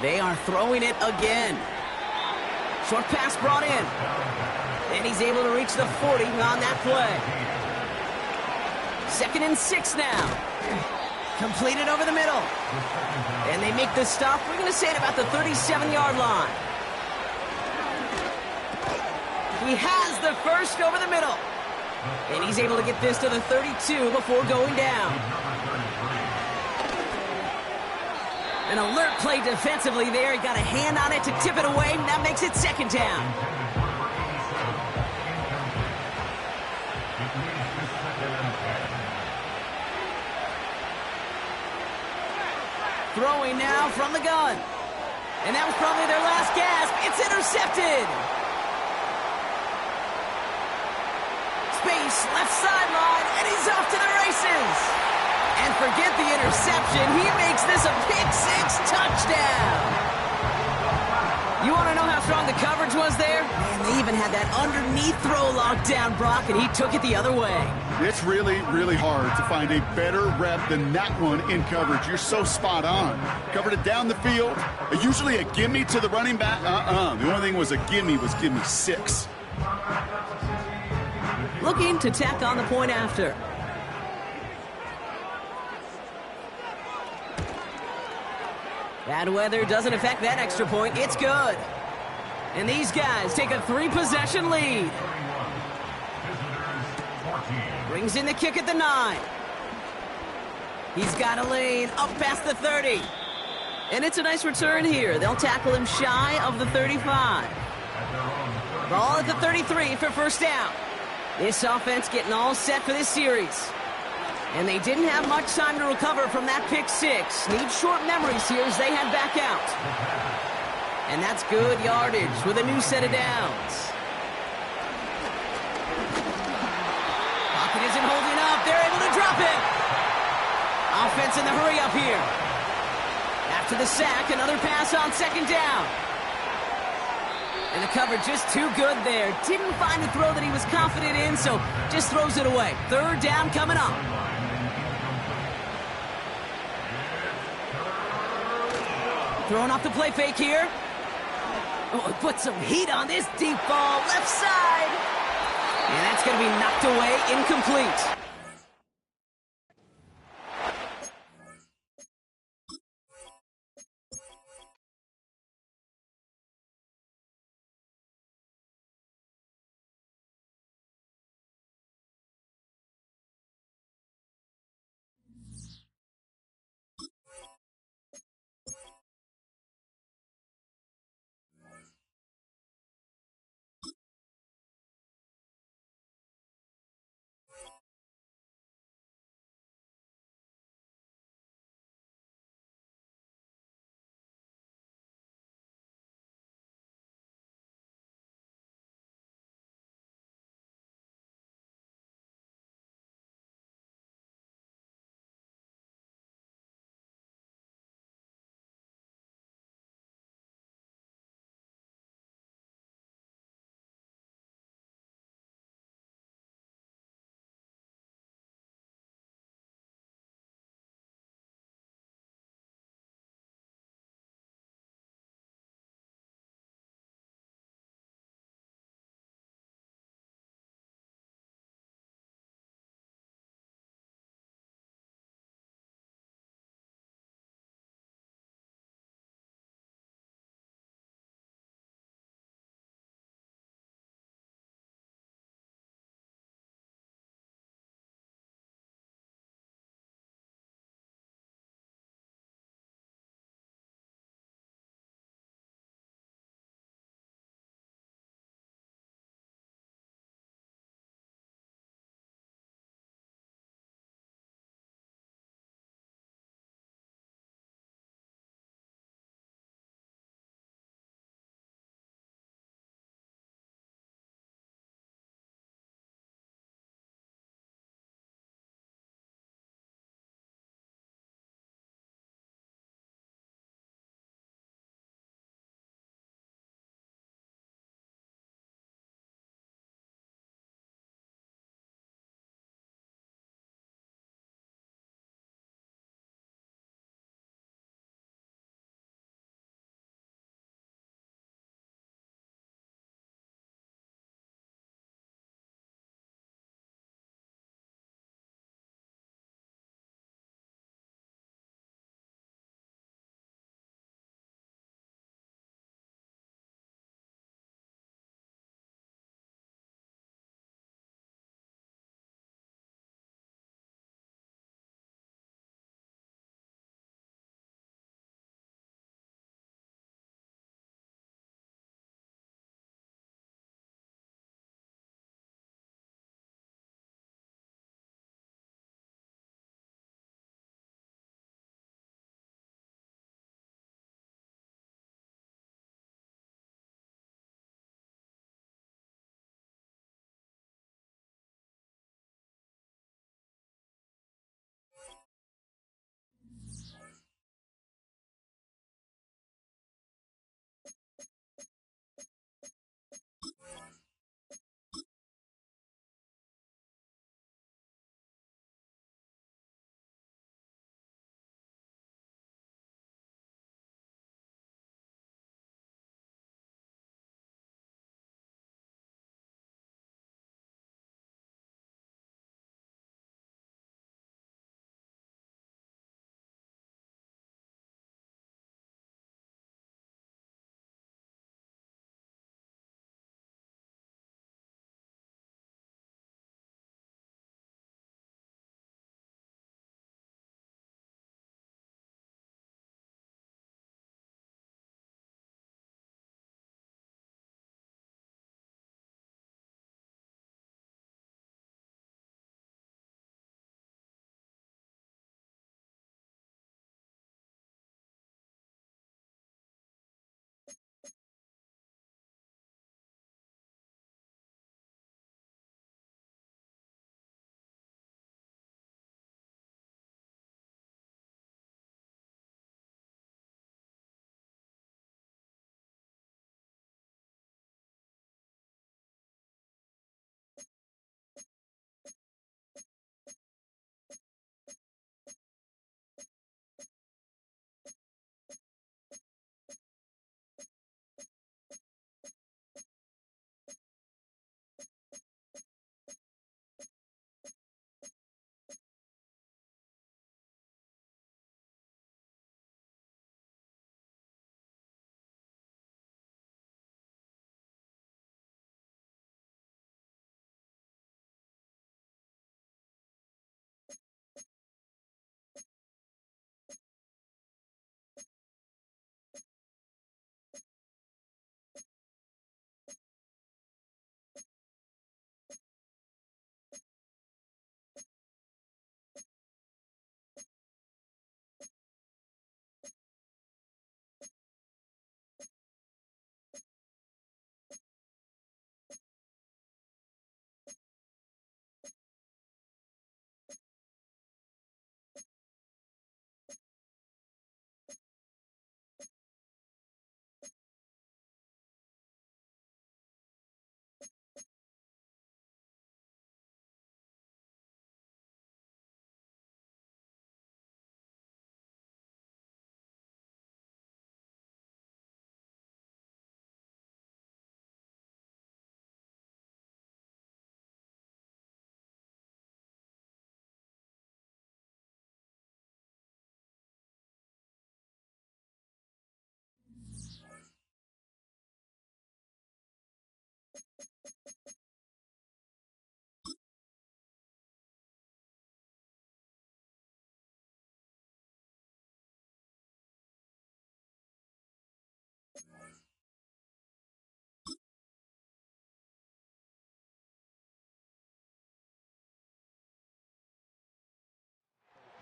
They are throwing it again. Short pass brought in. And he's able to reach the 40 on that play. 2nd and 6 now. Completed over the middle. And they make the stop, we're going to say at about the 37-yard line. He has the first over the middle. And he's able to get this to the 32 before going down. An alert play defensively there. He got a hand on it to tip it away, and that makes it 2nd down. Throwing now from the gun. And that was probably their last gasp. It's intercepted. Space, left sideline, and he's off to the races. And forget the interception. He makes this a pick-6 touchdown. You want to know how strong the coverage was there? Man, they even had that underneath throw locked down, Brock, and he took it the other way. It's really, really hard to find a better rep than that one in coverage. You're so spot on. Covered it down the field. Usually a gimme to the running back. The only thing was a gimme 6. Looking to tack on the point after. Bad weather doesn't affect that extra point. It's good. And these guys take a 3-possession lead. Brings in the kick at the 9. He's got a lane up past the 30. And it's a nice return here. They'll tackle him shy of the 35. Ball at the 33 for first down. This offense getting all set for this series. And they didn't have much time to recover from that pick-6. Need short memories here as they head back out. And that's good yardage with a new set of downs. Pocket isn't holding up. They're able to drop it. Offense in the hurry up here. After the sack, another pass on second down. And the coverage just too good there. Didn't find a throw that he was confident in, so just throws it away. Third down coming up. Throwing off the play fake here. Oh, put some heat on this deep ball, left side. And that's going to be knocked away, incomplete.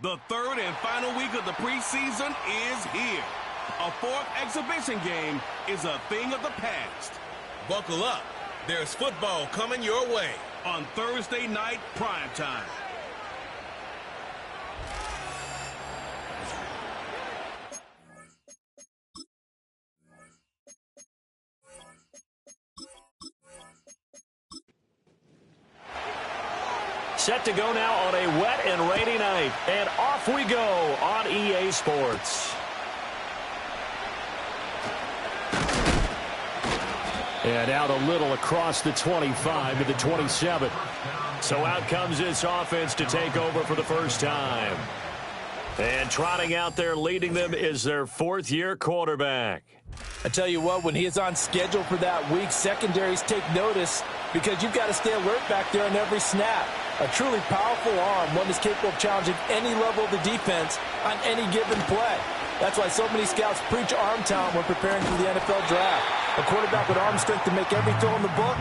The third and final week of the preseason is here. A fourth exhibition game is a thing of the past. Buckle up. There's football coming your way on Thursday night primetime. Set to go now on a wet and rainy night. And off we go on EA Sports. And out a little across the 25 to the 27. So out comes this offense to take over for the first time. And trotting out there leading them is their fourth-year quarterback. I tell you what, when he is on schedule for that week, secondaries take notice because you've got to stay alert back there on every snap. A truly powerful arm, one that's capable of challenging any level of the defense on any given play. That's why so many scouts preach arm talent when preparing for the NFL draft. A quarterback with arm strength to make every throw in the book,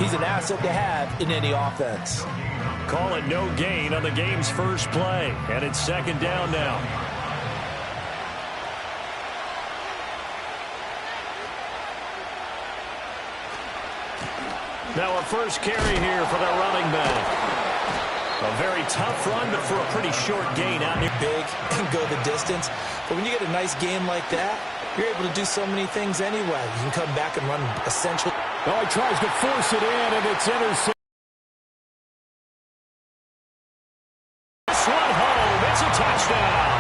he's an asset to have in any offense. Call it no gain on the game's first play, and it's second down now. Now a first carry here for the running back. A very tough run, but for a pretty short gain out near big and go the distance. But when you get a nice game like that, you're able to do so many things anyway. You can come back and run essentially. Oh, he tries to force it in, and it's intercepted. This one home. It's a touchdown.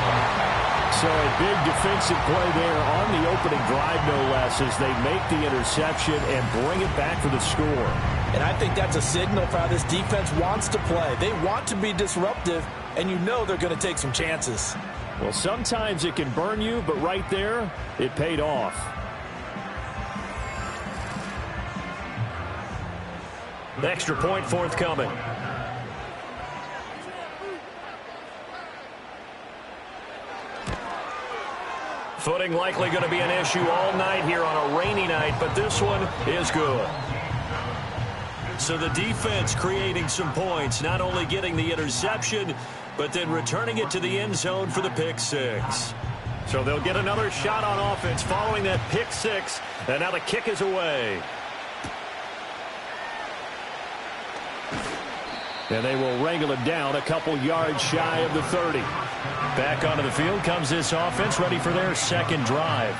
So a big defensive play there on the opening drive, no less, as they make the interception and bring it back for the score. And I think that's a signal for how this defense wants to play. They want to be disruptive, and you know they're going to take some chances. Well, sometimes it can burn you, but right there, it paid off. Extra point forthcoming. Footing likely going to be an issue all night here on a rainy night, but this one is good. So the defense creating some points, not only getting the interception, but then returning it to the end zone for the pick six. So they'll get another shot on offense following that pick six, and now the kick is away. And they will wrangle it down a couple yards shy of the 30. Back onto the field comes this offense, ready for their second drive.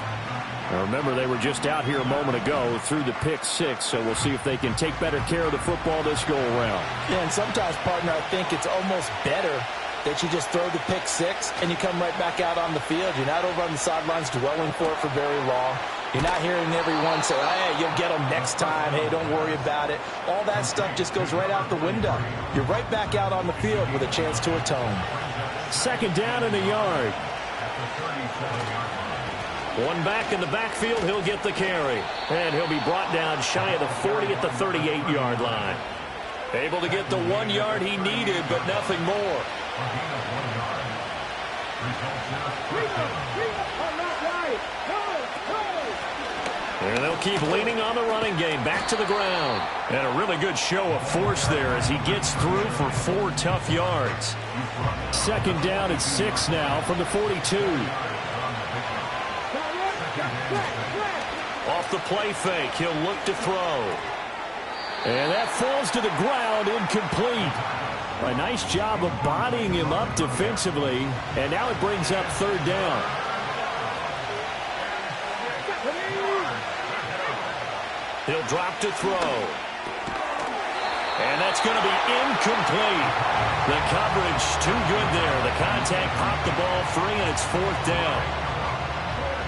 Now remember, they were just out here a moment ago through the pick six, so we'll see if they can take better care of the football this go-around. Yeah, and sometimes, partner, I think it's almost better that you just throw the pick six and you come right back out on the field. You're not over on the sidelines dwelling for it for very long. You're not hearing everyone say, hey, you'll get them next time. Hey, don't worry about it. All that stuff just goes right out the window. You're right back out on the field with a chance to atone. Second down in the yard. One back in the backfield, he'll get the carry. And he'll be brought down shy of the 40 at the 38-yard line. Able to get the 1 yard he needed, but nothing more. And they'll keep leaning on the running game. Back to the ground. And a really good show of force there as he gets through for 4 tough yards. Second down at 6 now from the 42. Off the play fake, he'll look to throw. And that falls to the ground, incomplete. A nice job of bodying him up defensively, and now it brings up third down. He'll drop to throw. And that's going to be incomplete. The coverage too good there. The contact popped the ball free, and it's fourth down.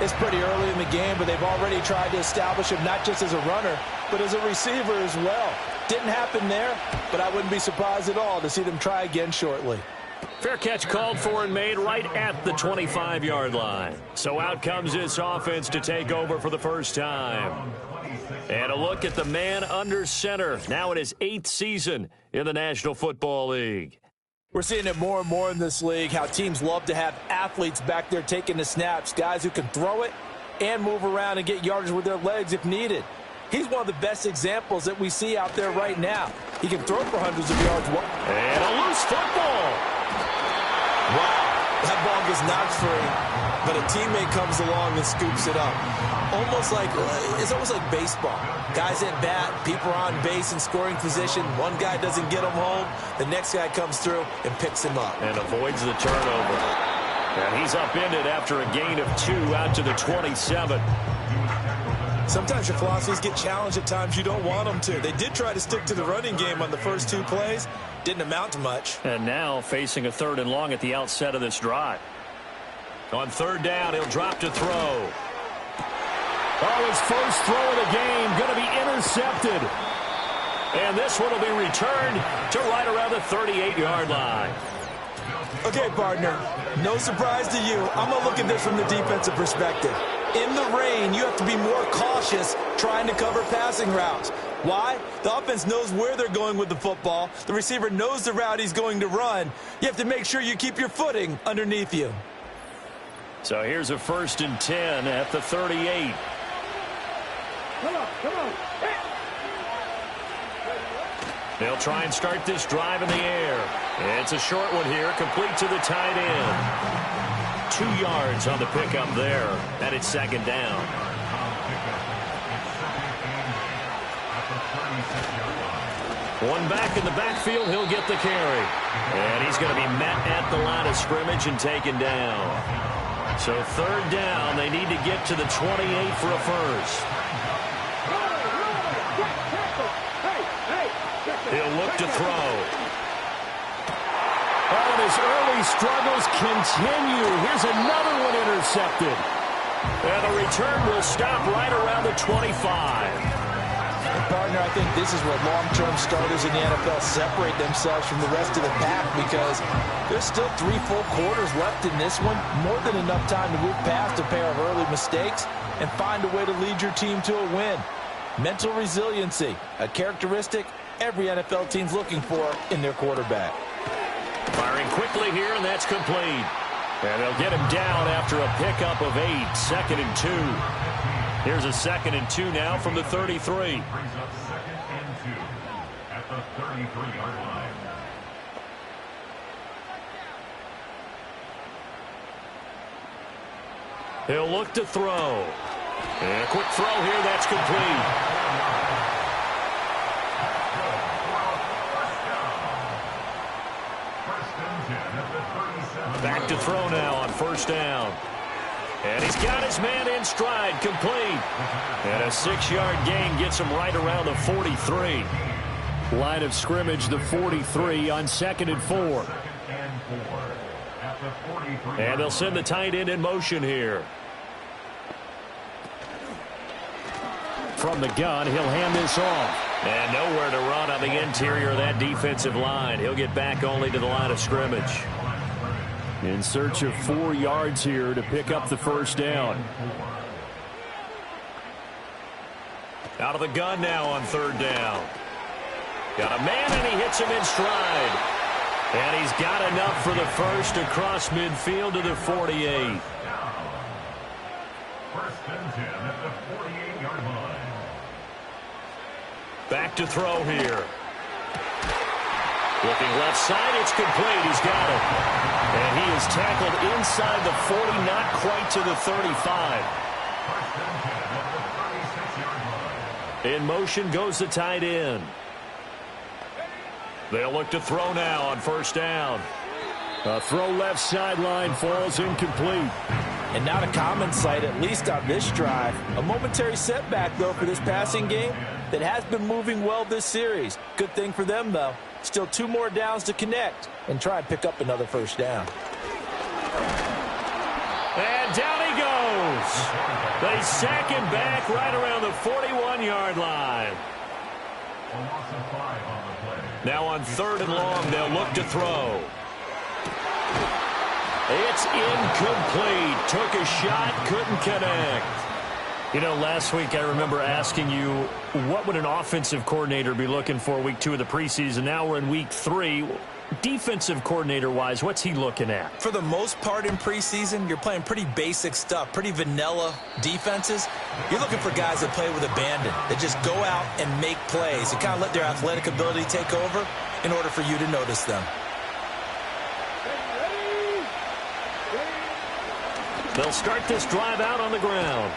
It's pretty early in the game, but they've already tried to establish him not just as a runner, but as a receiver as well. Didn't happen there, but I wouldn't be surprised at all to see them try again shortly. Fair catch called for and made right at the 25-yard line. So out comes this offense to take over for the first time. And a look at the man under center, now in his 8th season in the National Football League. We're seeing it more and more in this league, how teams love to have athletes back there taking the snaps, guys who can throw it and move around and get yardage with their legs if needed. He's one of the best examples that we see out there right now. He can throw for hundreds of yards. And a loose football. Wow. is knocked free, but a teammate comes along and scoops it up. It's almost like baseball. Guys at bat, people are on base in scoring position. One guy doesn't get him home. The next guy comes through and picks him up. And avoids the turnover. And he's upended after a gain of 2 out to the 27. Sometimes your philosophies get challenged at times you don't want them to. They did try to stick to the running game on the first 2 plays. Didn't amount to much. And now facing a 3rd and long at the outset of this drive. On 3rd down, he'll drop to throw. Oh, his first throw of the game going to be intercepted. And this one will be returned to right around the 38-yard line. Okay, partner, no surprise to you. I'm going to look at this from the defensive perspective. In the rain, you have to be more cautious trying to cover passing routes. Why? The offense knows where they're going with the football. The receiver knows the route he's going to run. You have to make sure you keep your footing underneath you. So here's a 1st and 10 at the 38. Come on. They'll try and start this drive in the air. It's a short one here, complete to the tight end. 2 yards on the pickup there, and it's 2nd down. One back in the backfield, he'll get the carry. And he's going to be met at the line of scrimmage and taken down. So 3rd down, they need to get to the 28 for a first. He'll look to throw. Oh, and his early struggles continue. Here's another one intercepted. And the return will stop right around the 25. And partner, I think this is where long-term starters in the NFL separate themselves from the rest of the pack, because there's still 3 full quarters left in this one. More than enough time to move past a pair of early mistakes and find a way to lead your team to a win. Mental resiliency, a characteristic every NFL team's looking for in their quarterback. Firing quickly here, and that's complete. And they'll get him down after a pickup of 8, 2nd and 2. Here's a 2nd and 2 now from the 33. Brings up 2nd and 2 at the 33-yard line. He'll look to throw. And a quick throw here, that's complete. Back to throw now on 1st down. And he's got his man in stride, complete. And a 6-yard gain gets him right around the 43. Line of scrimmage, the 43 on 2nd and 4. And they'll send the tight end in motion here. From the gun, he'll hand this off. And nowhere to run on the interior of that defensive line. He'll get back only to the line of scrimmage. In search of 4 yards here to pick up the 1st down. Out of the gun now on 3rd down. Got a man, and he hits him in stride. And he's got enough for the first across midfield to the 48. 1st and 10 at the 48-yard line. Back to throw here. Looking left side, it's complete. He's got it. And he is tackled inside the 40, not quite to the 35. In motion goes the tight end. They'll look to throw now on 1st down. A throw left sideline falls incomplete. And not a common sight, at least on this drive. A momentary setback, though, for this passing game that has been moving well this series. Good thing for them, though. Still 2 more downs to connect and try and pick up another 1st down. And down he goes. They sack him back right around the 41-yard line. Now on 3rd and long, they'll look to throw. It's incomplete. Took a shot, couldn't connect. You know, last week I remember asking you, what would an offensive coordinator be looking for week 2 of the preseason? Now we're in week 3. Defensive coordinator-wise, what's he looking at? For the most part in preseason, you're playing pretty basic stuff, pretty vanilla defenses. You're looking for guys that play with abandon, that just go out and make plays, and kind of let their athletic ability take over in order for you to notice them. They'll start this drive out on the ground.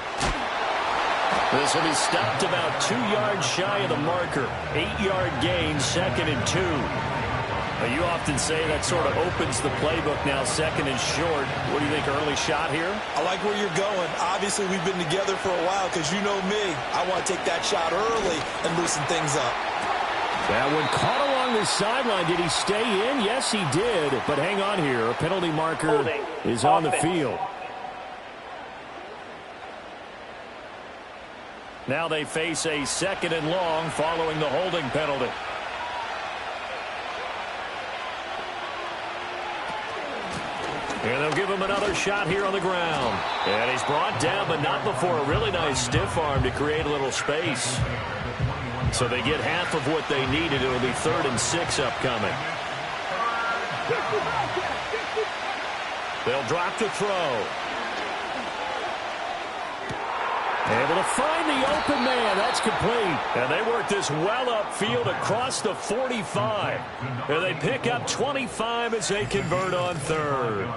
This will be stopped about 2 yards shy of the marker. 8-yard gain, 2nd and 2. Now, you often say that sort of opens the playbook now, 2nd and short. What do you think, early shot here? I like where you're going. Obviously, we've been together for a while because you know me. I want to take that shot early and loosen things up. That one caught along the sideline. Did he stay in? Yes, he did. But hang on here. A penalty marker is on the field. Now they face a 2nd and long following the holding penalty. And they'll give him another shot here on the ground. And he's brought down, but not before a really nice stiff arm to create a little space. So they get half of what they needed. It'll be 3rd and 6 upcoming. They'll drop to throw. Able to find the open man. That's complete. And they work this well upfield across the 45. And they pick up 25 as they convert on 3rd.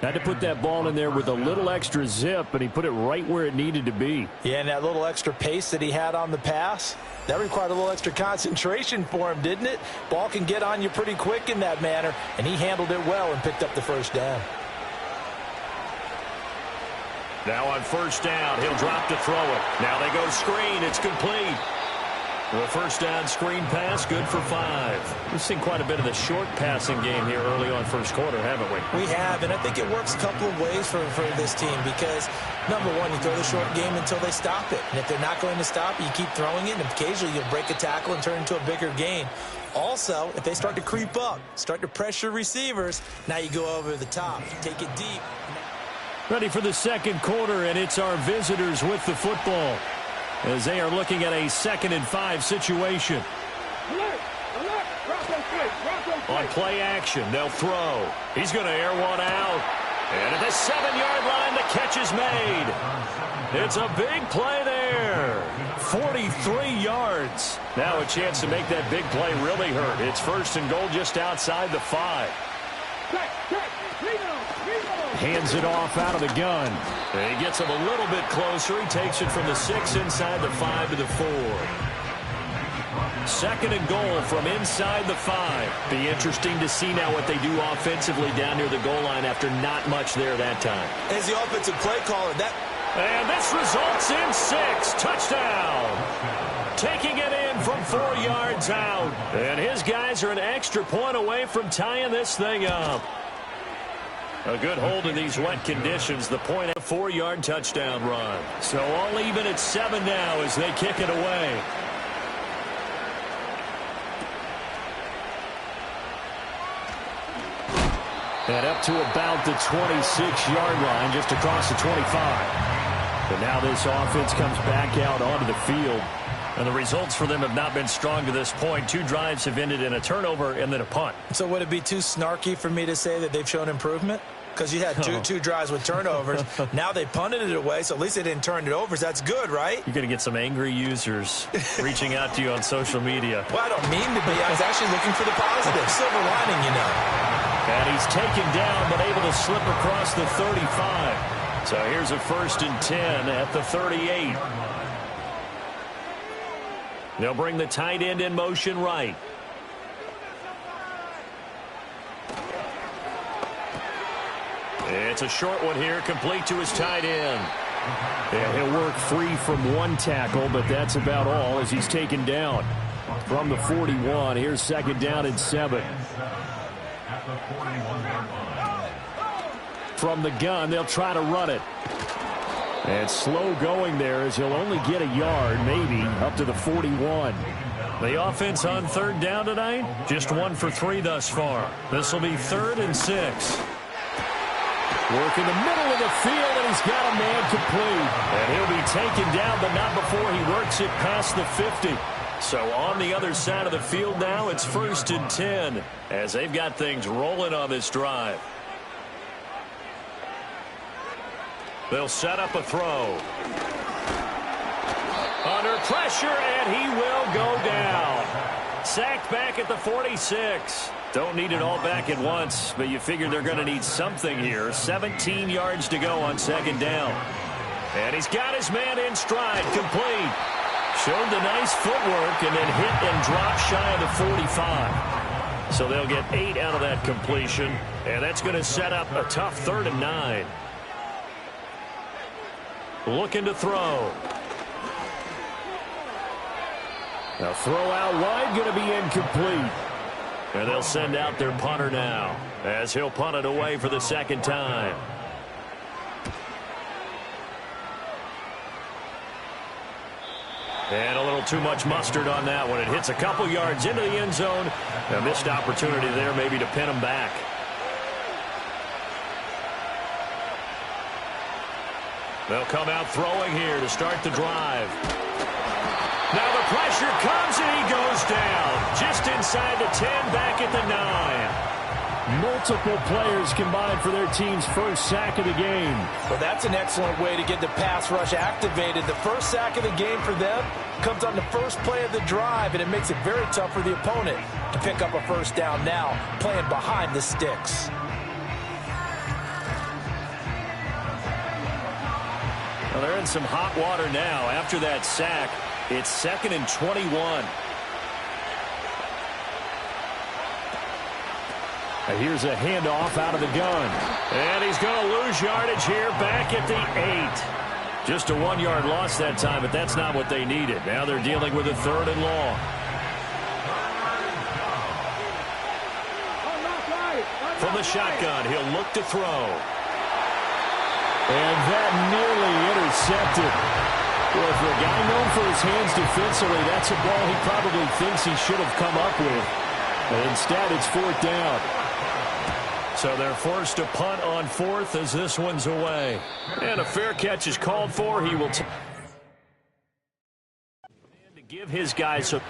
Had to put that ball in there with a little extra zip, and he put it right where it needed to be. Yeah, and that little extra pace that he had on the pass, that required a little extra concentration for him, didn't it? Ball can get on you pretty quick in that manner, and he handled it well and picked up the first down. Now on 1st down, he'll drop to throw it. Now they go screen. It's complete. The 1st down screen pass, good for 5. We've seen quite a bit of the short passing game here early on 1st quarter, haven't we? We have, and I think it works a couple of ways for this team because, number one, you throw the short game until they stop it. And if they're not going to stop it, you keep throwing it, and occasionally you'll break a tackle and turn into a bigger gain. Also, if they start to creep up, start to pressure receivers, now you go over the top, take it deep. Ready for the 2nd quarter, and it's our visitors with the football as they are looking at a 2nd and 5 situation. On play action, they'll throw. He's going to air one out. And at the 7-yard line, the catch is made. It's a big play there. 43 yards. Now a chance to make that big play really hurt. It's 1st and goal just outside the 5. Hands it off out of the gun. And he gets him a little bit closer. He takes it from the 6 inside the 5 to the 4. 2nd and goal from inside the 5. Be interesting to see now what they do offensively down near the goal line after not much there that time. As the offensive play caller, and this results in 6. Touchdown. Taking it in from 4 yards out. And his guys are an extra point away from tying this thing up. A good hold in these wet conditions. The point at a 4-yard touchdown run. So all even at 7 now as they kick it away. And up to about the 26-yard line, just across the 25. But now this offense comes back out onto the field. And the results for them have not been strong to this point. 2 drives have ended in a turnover and then a punt. So would it be too snarky for me to say that they've shown improvement? Because you had two drives with turnovers. Now they punted it away, so at least they didn't turn it over. So that's good, right? You're going to get some angry users reaching out to you on social media. Well, I don't mean to be. I was actually looking for the positive. Silver lining, you know. And he's taken down, but able to slip across the 35. So here's a 1st and 10 at the 38. They'll bring the tight end in motion right. It's a short one here, complete to his tight end. Yeah, he'll work free from 1 tackle, but that's about all as he's taken down from the 41. Here's 2nd down and 7. From the gun, they'll try to run it. And slow going there as he'll only get a yard, maybe, up to the 41. The offense on 3rd down tonight, just 1 for 3 thus far. This will be 3rd and 6. Work in the middle of the field, and he's got a man complete. And he'll be taken down, but not before he works it past the 50. So on the other side of the field now, it's 1st and 10 as they've got things rolling on this drive. They'll set up a throw. Under pressure, and he will go down. Sacked back at the 46. Don't need it all back at once, but you figure they're going to need something here. 17 yards to go on second down. And he's got his man in stride, complete. Showed the nice footwork and then hit and dropped shy of the 45. So they'll get 8 out of that completion, and that's going to set up a tough 3rd and 9. Looking to throw. Now throw out wide, going to be incomplete. And they'll send out their punter now as he'll punt it away for the second time. And a little too much mustard on that one. It hits a couple yards into the end zone. A missed opportunity there maybe to pin him back. They'll come out throwing here to start the drive. Now the pressure comes and he goes down. Just inside the 10, back at the 9. Multiple players combined for their team's first sack of the game. Well, that's an excellent way to get the pass rush activated. The first sack of the game for them comes on the first play of the drive, and it makes it very tough for the opponent to pick up a first down now, playing behind the sticks. Well, they're in some hot water now. After that sack, it's 2nd and 21. And here's a handoff out of the gun. And he's going to lose yardage here back at the 8. Just a 1-yard loss that time, but that's not what they needed. Now they're dealing with a 3rd and long. From the shotgun, he'll look to throw. And that nearly intercepted. Well, for a guy known for his hands defensively, that's a ball he probably thinks he should have come up with. But instead, it's 4th down. So they're forced to punt on 4th as this one's away. And a fair catch is called for. He will to give his guys a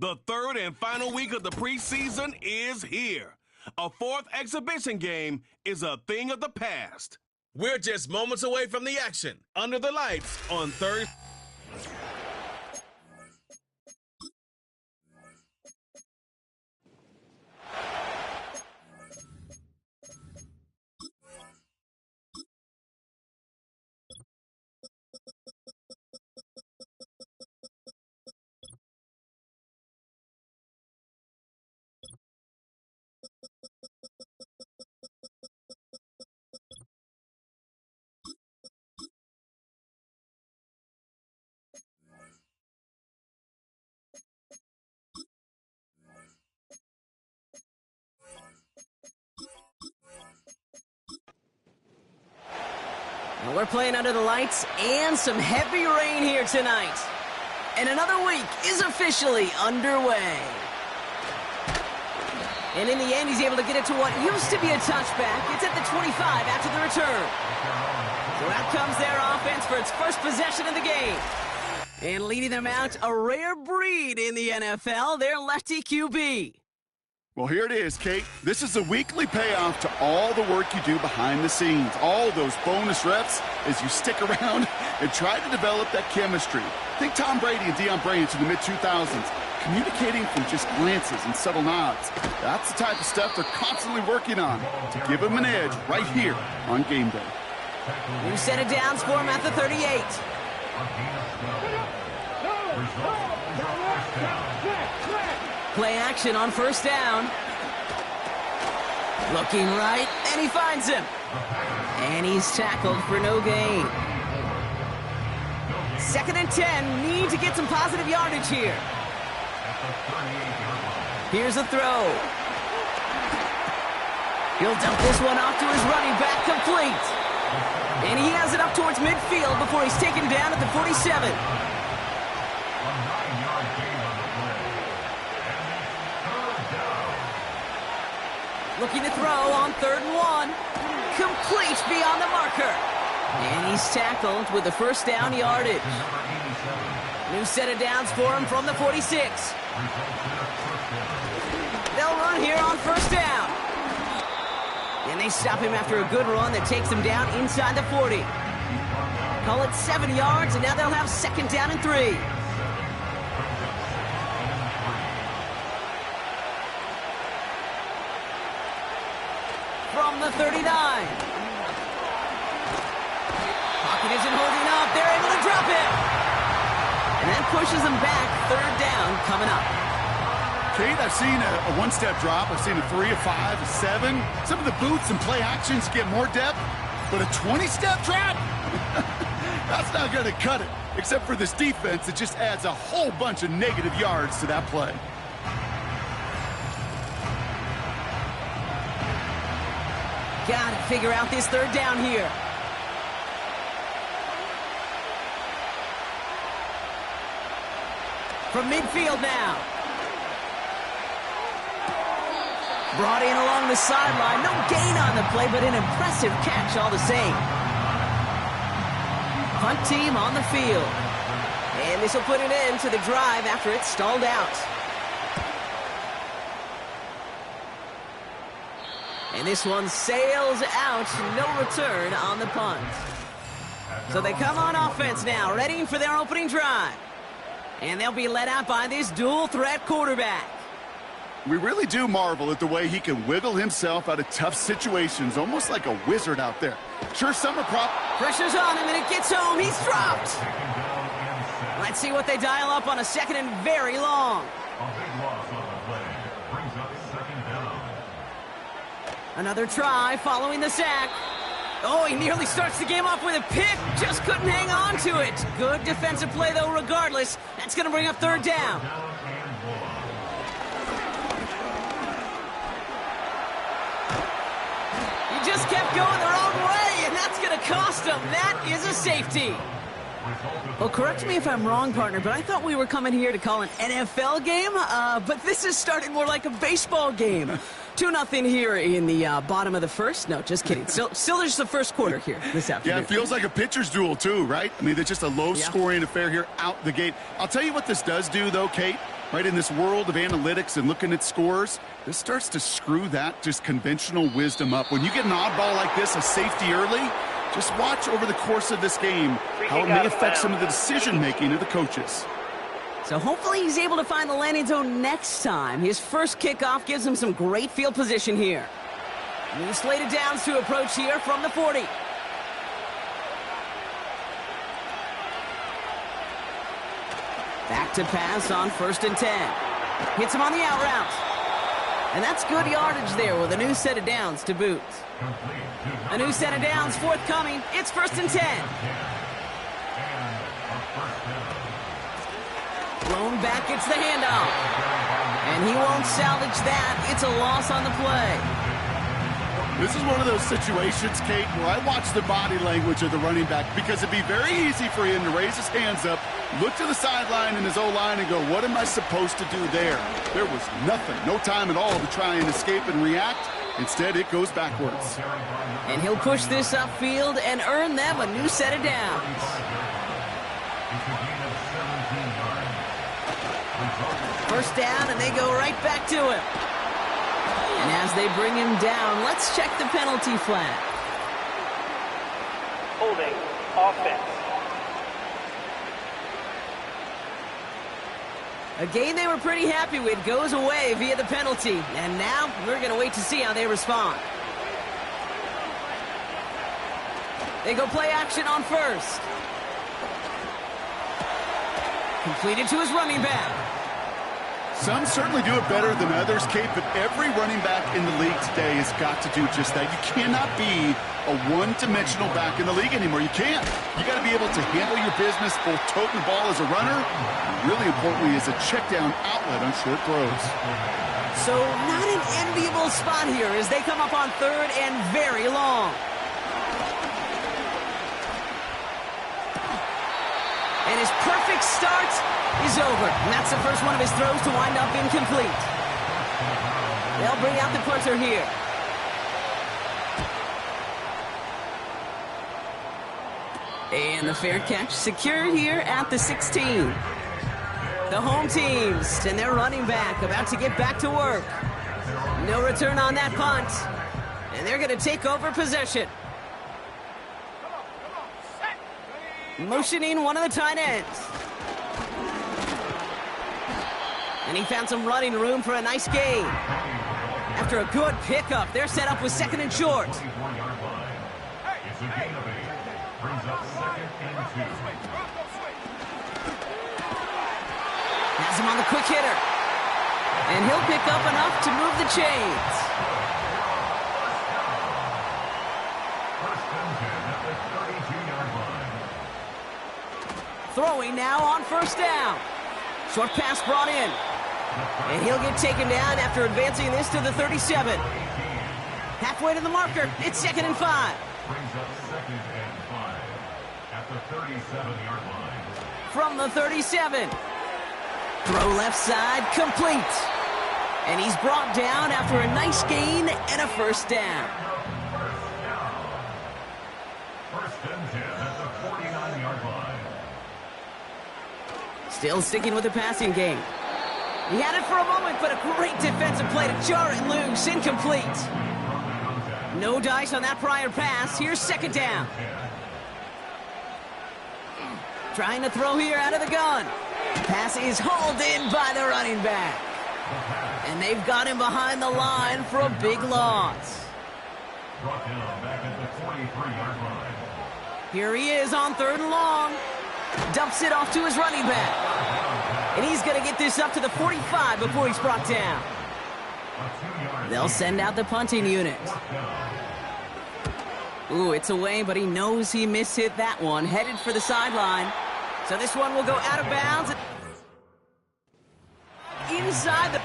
The third and final week of the preseason is here. A fourth exhibition game is a thing of the past. We're just moments away from the action. Under the lights on Thursday. And we're playing under the lights and some heavy rain here tonight. And another week is officially underway. And in the end, he's able to get it to what used to be a touchback. It's at the 25 after the return. So out comes their offense for its first possession of the game. And leading them out, a rare breed in the NFL, their lefty QB. Well, here it is, Kate. This is a weekly payoff to all the work you do behind the scenes. All those bonus reps as you stick around and try to develop that chemistry. Think Tom Brady and Deion Branch in the mid-2000s, communicating from just glances and subtle nods. That's the type of stuff they're constantly working on to give them an edge right here on game day. New set of downs for him at the 38. Play action on first down. Looking right, and he finds him. And he's tackled for no gain. 2nd and 10, need to get some positive yardage here. Here's a throw. He'll dump this one off to his running back, complete. And he has it up towards midfield before he's taken down at the 47. Looking to throw on 3rd and 1. Complete beyond the marker. And he's tackled with the first down yardage. New set of downs for him from the 46. They'll run here on first down. And they stop him after a good run that takes him down inside the 40. Call it 7 yards, and now they'll have 2nd down and 3. From the 39. Pocket isn't holding up. They're able to drop it. And that pushes them back. 3rd down coming up. Kate, I've seen a one-step drop. I've seen a 3, a 5, a 7. Some of the boots and play actions get more depth. But a 20-step drop? That's not going to cut it. Except for this defense, it just adds a whole bunch of negative yards to that play. Got to figure out this 3rd down here. From midfield now. Brought in along the sideline. No gain on the play, but an impressive catch all the same. Punt team on the field. And this will put an end to the drive after it's stalled out. And this one sails out, no return on the punt. So they come on offense now, ready for their opening drive. And they'll be led out by this dual-threat quarterback. We really do marvel at the way he can wiggle himself out of tough situations, almost like a wizard out there. Sure, summer prop. Pressure's on him, and it gets home. He's dropped. Let's see what they dial up on a 2nd and very long. Another try following the sack. Oh, he nearly starts the game off with a pick. Just couldn't hang on to it. Good defensive play, though, regardless. That's going to bring up 3rd down. He just kept going the wrong way, and that's going to cost him. That is a safety. Well, correct me if I'm wrong, partner, but I thought we were coming here to call an NFL game, but this is starting more like a baseball game. 2-0 here in the bottom of the first. No, just kidding. Still there's the first quarter here this afternoon. Yeah, it feels like a pitcher's duel too, right? I mean, it's just a low-scoring affair here out the gate. I'll tell you what this does do, though, Kate. Right, in this world of analytics and looking at scores, this starts to screw that just conventional wisdom up. When you get an oddball like this, a safety early, just watch over the course of this game how it may affect some of the decision-making of the coaches. So hopefully he's able to find the landing zone next time. His first kickoff gives him some great field position here. New slated downs to approach here from the 40. Back to pass on 1st and 10. Hits him on the out route. And that's good yardage there with a new set of downs to boot. A new set of downs forthcoming. It's 1st and 10. Thrown back, gets the handoff. And he won't salvage that. It's a loss on the play. This is one of those situations, Kate, where I watch the body language of the running back because it'd be very easy for him to raise his hands up, look to the sideline in his O-line and go, what am I supposed to do there? There was nothing, no time at all to try and escape and react. Instead, it goes backwards. And he'll push this upfield and earn them a new set of downs. First down, and they go right back to him. And as they bring him down, let's check the penalty flag. Holding offense. A game they were pretty happy with goes away via the penalty. And now we're going to wait to see how they respond. They go play action on 1st. Completed to his running back. Some certainly do it better than others, Kate, but every running back in the league today has got to do just that. You cannot be a one-dimensional back in the league anymore. You can't. You got to be able to handle your business, both toting the ball as a runner, and really importantly as a check-down outlet on short throws. So not an enviable spot here as they come up on 3rd and very long. And his perfect start is over. And that's the first one of his throws to wind up incomplete. They'll bring out the punter here. And the fair catch secured here at the 16. The home teams and their running back about to get back to work. No return on that punt. And they're going to take over possession. Motioning one of the tight ends. And he found some running room for a nice gain. After a good pickup, they're set up with 2nd and short. It's a gain of 8. Brings up 2nd and 2. Has him on the quick hitter. And he'll pick up enough to move the chains. First and 10 at the 32-yard line. Throwing now on 1st down. Short pass brought in. And he'll get taken down after advancing this to the 37. Halfway to the marker. It's 2nd and 5. Brings up 2nd and 5 at the 37-yard line. From the 37. Throw left side, complete. And he's brought down after a nice gain and a 1st down. First and 10 at the 49-yard line. Still sticking with the passing game. He had it for a moment, but a great defensive play to jar it loose. Incomplete. No dice on that prior pass. Here's 2nd down. Trying to throw here out of the gun. Pass is hauled in by the running back. And they've got him behind the line for a big loss. Brought down back at the 43-yard line. Here he is on 3rd and long. Dumps it off to his running back. And he's going to get this up to the 45 before he's brought down. They'll send out the punting unit. Ooh, it's away, but he knows he mishit that one. Headed for the sideline. So this one will go out of bounds. Inside the...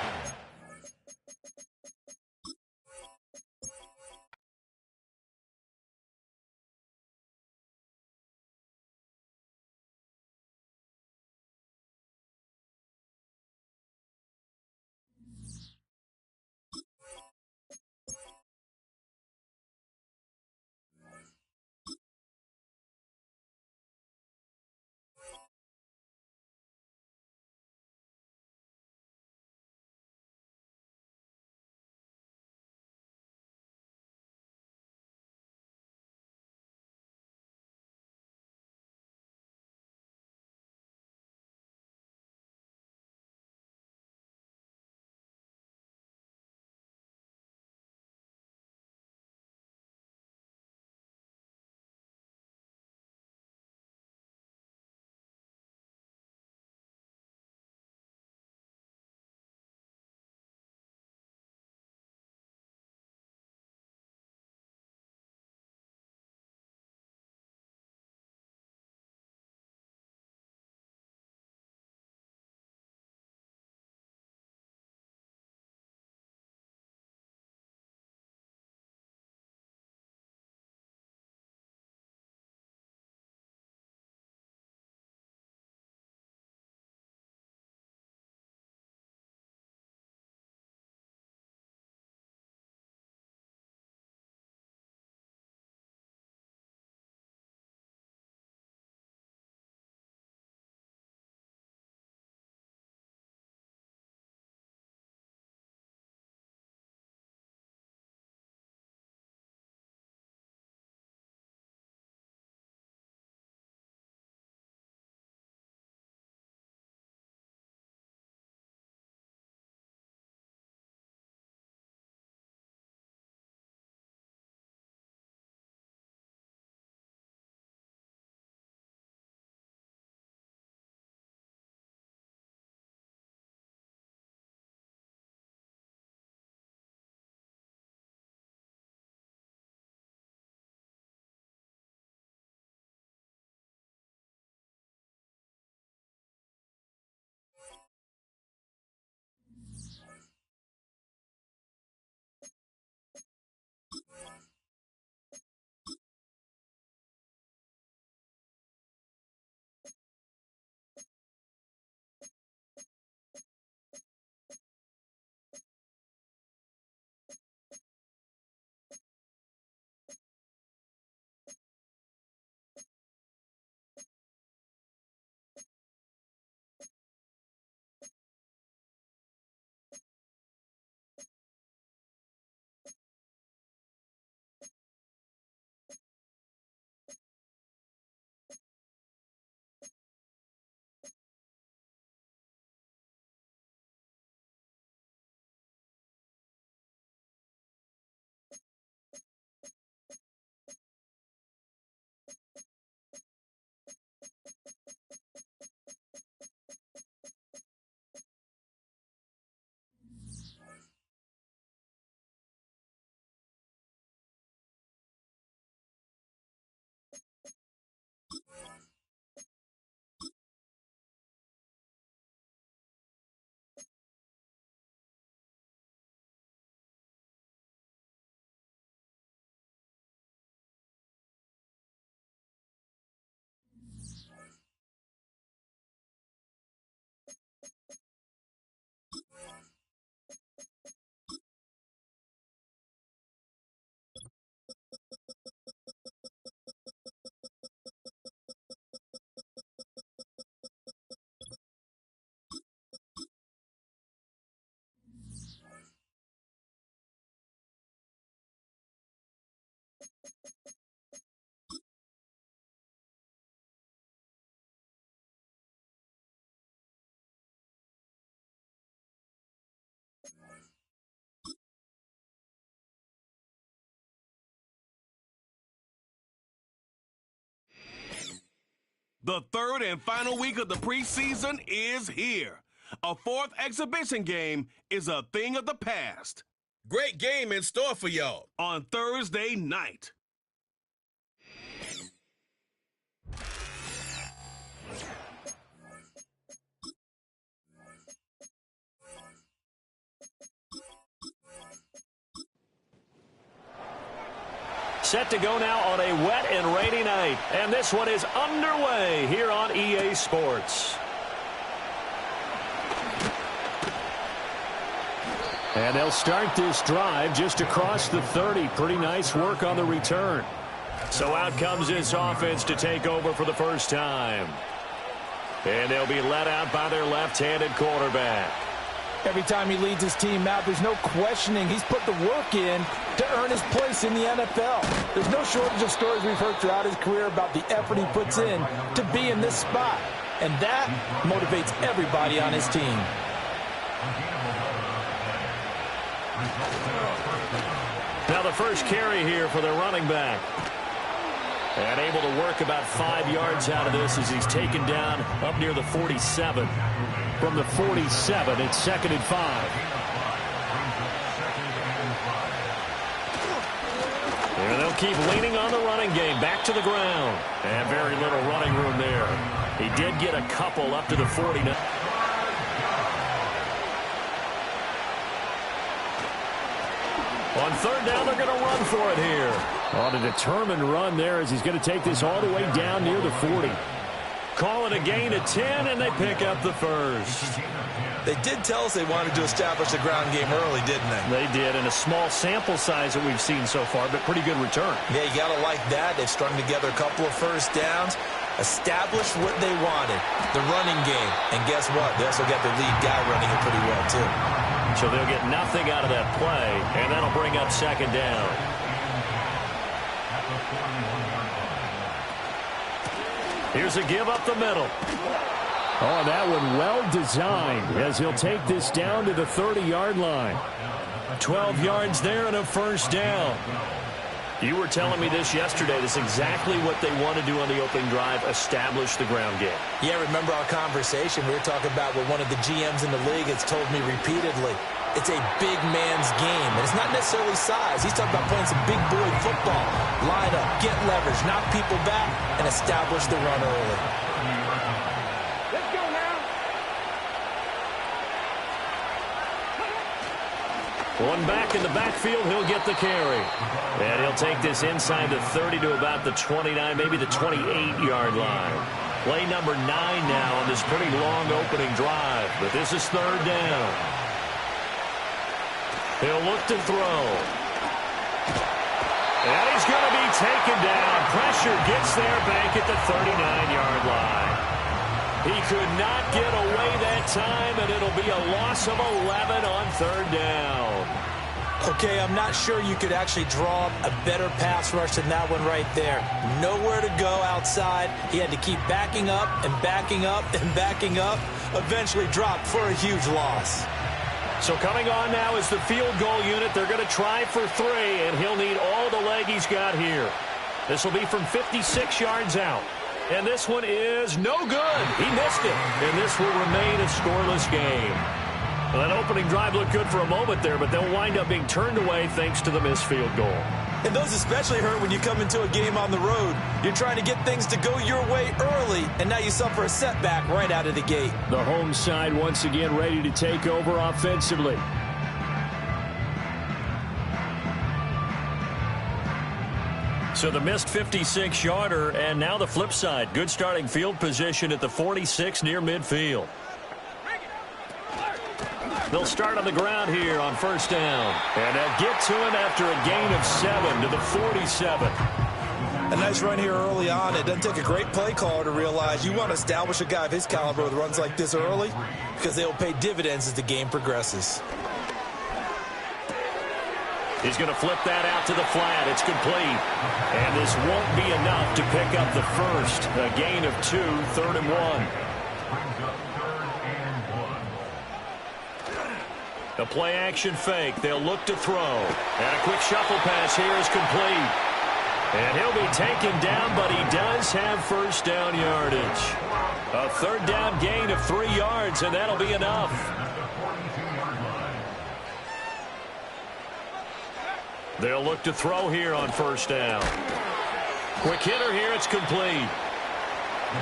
The third and final week of the preseason is here. A fourth exhibition game is a thing of the past. Great game in store for y'all on Thursday night. Set to go now on a wet and rainy night. And this one is underway here on EA Sports. And they'll start this drive just across the 30. Pretty nice work on the return. So out comes this offense to take over for the first time. And they'll be led out by their left-handed quarterback. Every time he leads his team out, there's no questioning. He's put the work in to earn his place in the NFL. There's no shortage of stories we've heard throughout his career about the effort he puts in to be in this spot. And that motivates everybody on his team. Now the first carry here for the running back. And able to work about 5 yards out of this as he's taken down up near the 47. From the 47, it's 2nd and 5. And they'll keep leaning on the running game. Back to the ground. And very little running room there. He did get a couple up to the 49. On third down, they're going to run for it here. On a determined run there as he's going to take this all the way down near the 40. Call it a gain of 10, and they pick up the first. They did tell us they wanted to establish a ground game early, didn't they? They did, in a small sample size that we've seen so far, but pretty good return. Yeah, you got to like that. They've strung together a couple of first downs, established what they wanted, the running game. And guess what? They also got their lead guy running it pretty well, too. So they'll get nothing out of that play, and that'll bring up 2nd down. Here's a give up the middle. Oh, that one well designed as he'll take this down to the 30-yard line. 12 yards there and a first down. You were telling me this yesterday. This is exactly what they want to do on the opening drive, establish the ground game. Yeah, remember our conversation? We were talking about what one of the GMs in the league has told me repeatedly. It's a big man's game, and it's not necessarily size. He's talking about playing some big boy football. Line up, get leverage, knock people back, and establish the run early. Let's go now. One back in the backfield, he'll get the carry. And he'll take this inside the 30 to about the 29, maybe the 28-yard line. Play number 9 now on this pretty long opening drive, but this is third down. He'll look to throw. And he's going to be taken down. Pressure gets there back at the 39-yard line. He could not get away that time, and it'll be a loss of 11 on third down. Okay, I'm not sure you could actually draw a better pass rush than that one right there. Nowhere to go outside. He had to keep backing up and backing up and backing up. Eventually dropped for a huge loss. So coming on now is the field goal unit. They're going to try for 3, and he'll need all the leg he's got here. This will be from 56 yards out. And this one is no good. He missed it. And this will remain a scoreless game. Well, that opening drive looked good for a moment there, but they'll wind up being turned away thanks to the missed field goal. And those especially hurt when you come into a game on the road. You're trying to get things to go your way early, and now you suffer a setback right out of the gate. The home side once again ready to take over offensively. So the missed 56-yarder, and now the flip side. Good starting field position at the 46 near midfield. They'll start on the ground here on first down. And they'll get to him after a gain of 7 to the 47. A nice run here early on. It doesn't take a great play caller to realize you want to establish a guy of his caliber with runs like this early because they'll pay dividends as the game progresses. He's going to flip that out to the flat. It's complete. And this won't be enough to pick up the first. A gain of 2, 3rd and 1. The play action fake. They'll look to throw. And a quick shuffle pass here is complete. And he'll be taken down, but he does have first down yardage. A third down gain of 3 yards, and that'll be enough. They'll look to throw here on first down. Quick hitter here, it's complete.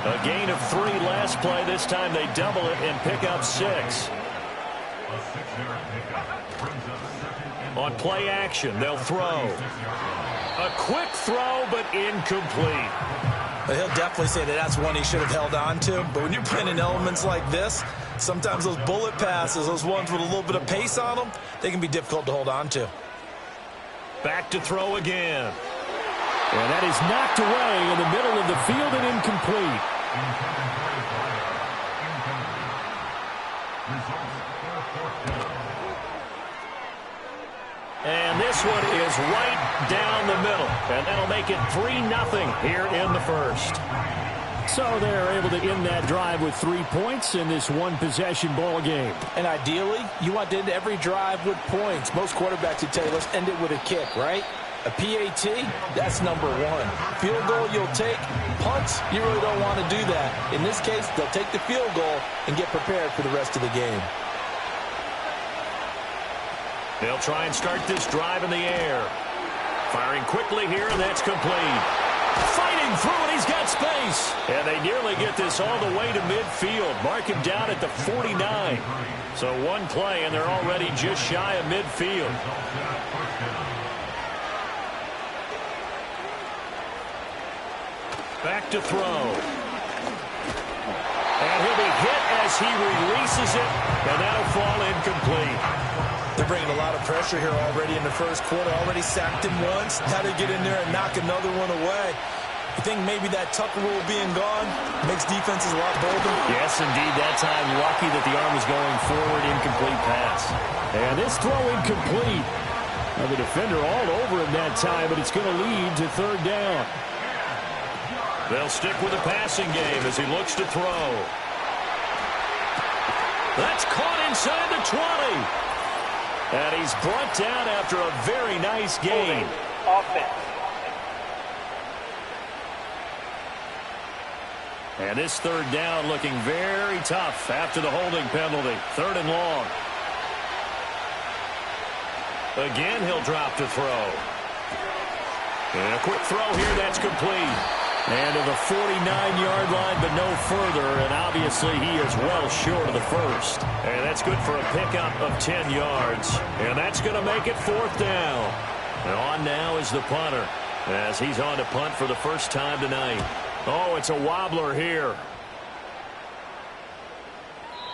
A gain of 3 last play. This time they double it and pick up 6. On play action, they'll throw. A quick throw, but incomplete. But he'll definitely say that that's one he should have held on to. But when you're playing in elements like this, sometimes those bullet passes, those ones with a little bit of pace on them, they can be difficult to hold on to. Back to throw again. And that is knocked away in the middle of the field and incomplete. And this one is right down the middle. And that'll make it 3-0 here in the first. So they're able to end that drive with 3 points in this one-possession ball game. And ideally, you want to end every drive with points. Most quarterbacks would tell you, let's end it with a kick, right? A PAT, that's number 1. Field goal you'll take. Punts, you really don't want to do that. In this case, they'll take the field goal and get prepared for the rest of the game. They'll try and start this drive in the air. Firing quickly here, and that's complete. Fighting through it, he's got space. And they nearly get this all the way to midfield. Mark him down at the 49. So one play, and they're already just shy of midfield. Back to throw. And he'll be hit as he releases it, and that'll fall incomplete. They're bringing a lot of pressure here already in the first quarter. Already sacked him once. Now they get in there and knock another one away. You think maybe that Tucker rule being gone makes defenses a lot bolder? Yes, indeed. That time, lucky that the arm was going forward. Incomplete pass. And this throw incomplete. Now the defender all over him that time, but it's going to lead to third down. They'll stick with the passing game as he looks to throw. That's caught inside the 20. And he's brought down after a very nice gain. Offense. And this third down looking very tough after the holding penalty. 3rd and long. Again, he'll drop to throw. And a quick throw here, that's complete. And to the 49-yard line, but no further. And obviously, he is well short of the first. And that's good for a pickup of 10 yards. And that's going to make it 4th down. And on now is the punter, as he's on to punt for the first time tonight. Oh, it's a wobbler here.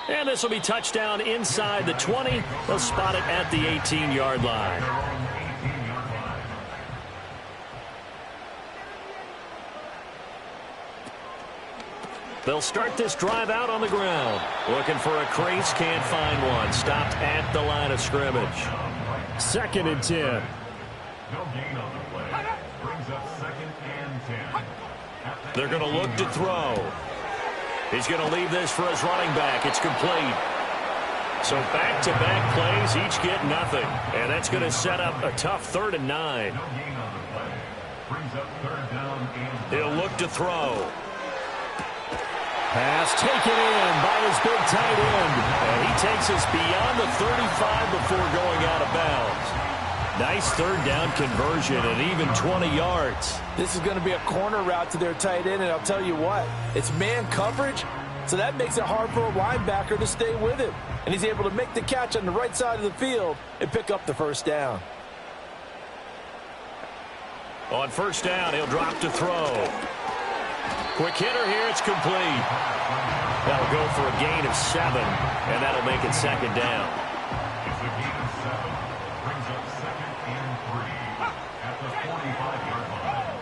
And this will be touchdown inside the 20. They'll spot it at the 18-yard line. They'll start this drive out on the ground. Looking for a crease, can't find one. Stopped at the line of scrimmage. 2nd and 10. No gain on the play. Brings up 2nd and 10. They're going to look to throw. He's going to leave this for his running back. It's complete. So back-to-back plays, each get nothing. And that's going to set up a tough 3rd and 9. No gain on the play. Brings up 3rd down and He'll look to throw. Pass taken in by his big tight end. And he takes us beyond the 35 before going out of bounds. Nice 3rd down conversion and even 20 yards. This is going to be a corner route to their tight end, and I'll tell you what, it's man coverage, so that makes it hard for a linebacker to stay with him. And he's able to make the catch on the right side of the field and pick up the first down. On first down, he'll drop to throw. Quick hitter here, it's complete. That'll go for a gain of 7, and that'll make it 2nd down. It's a gain of 7. Brings up 2nd and 3 at the 45-yard line.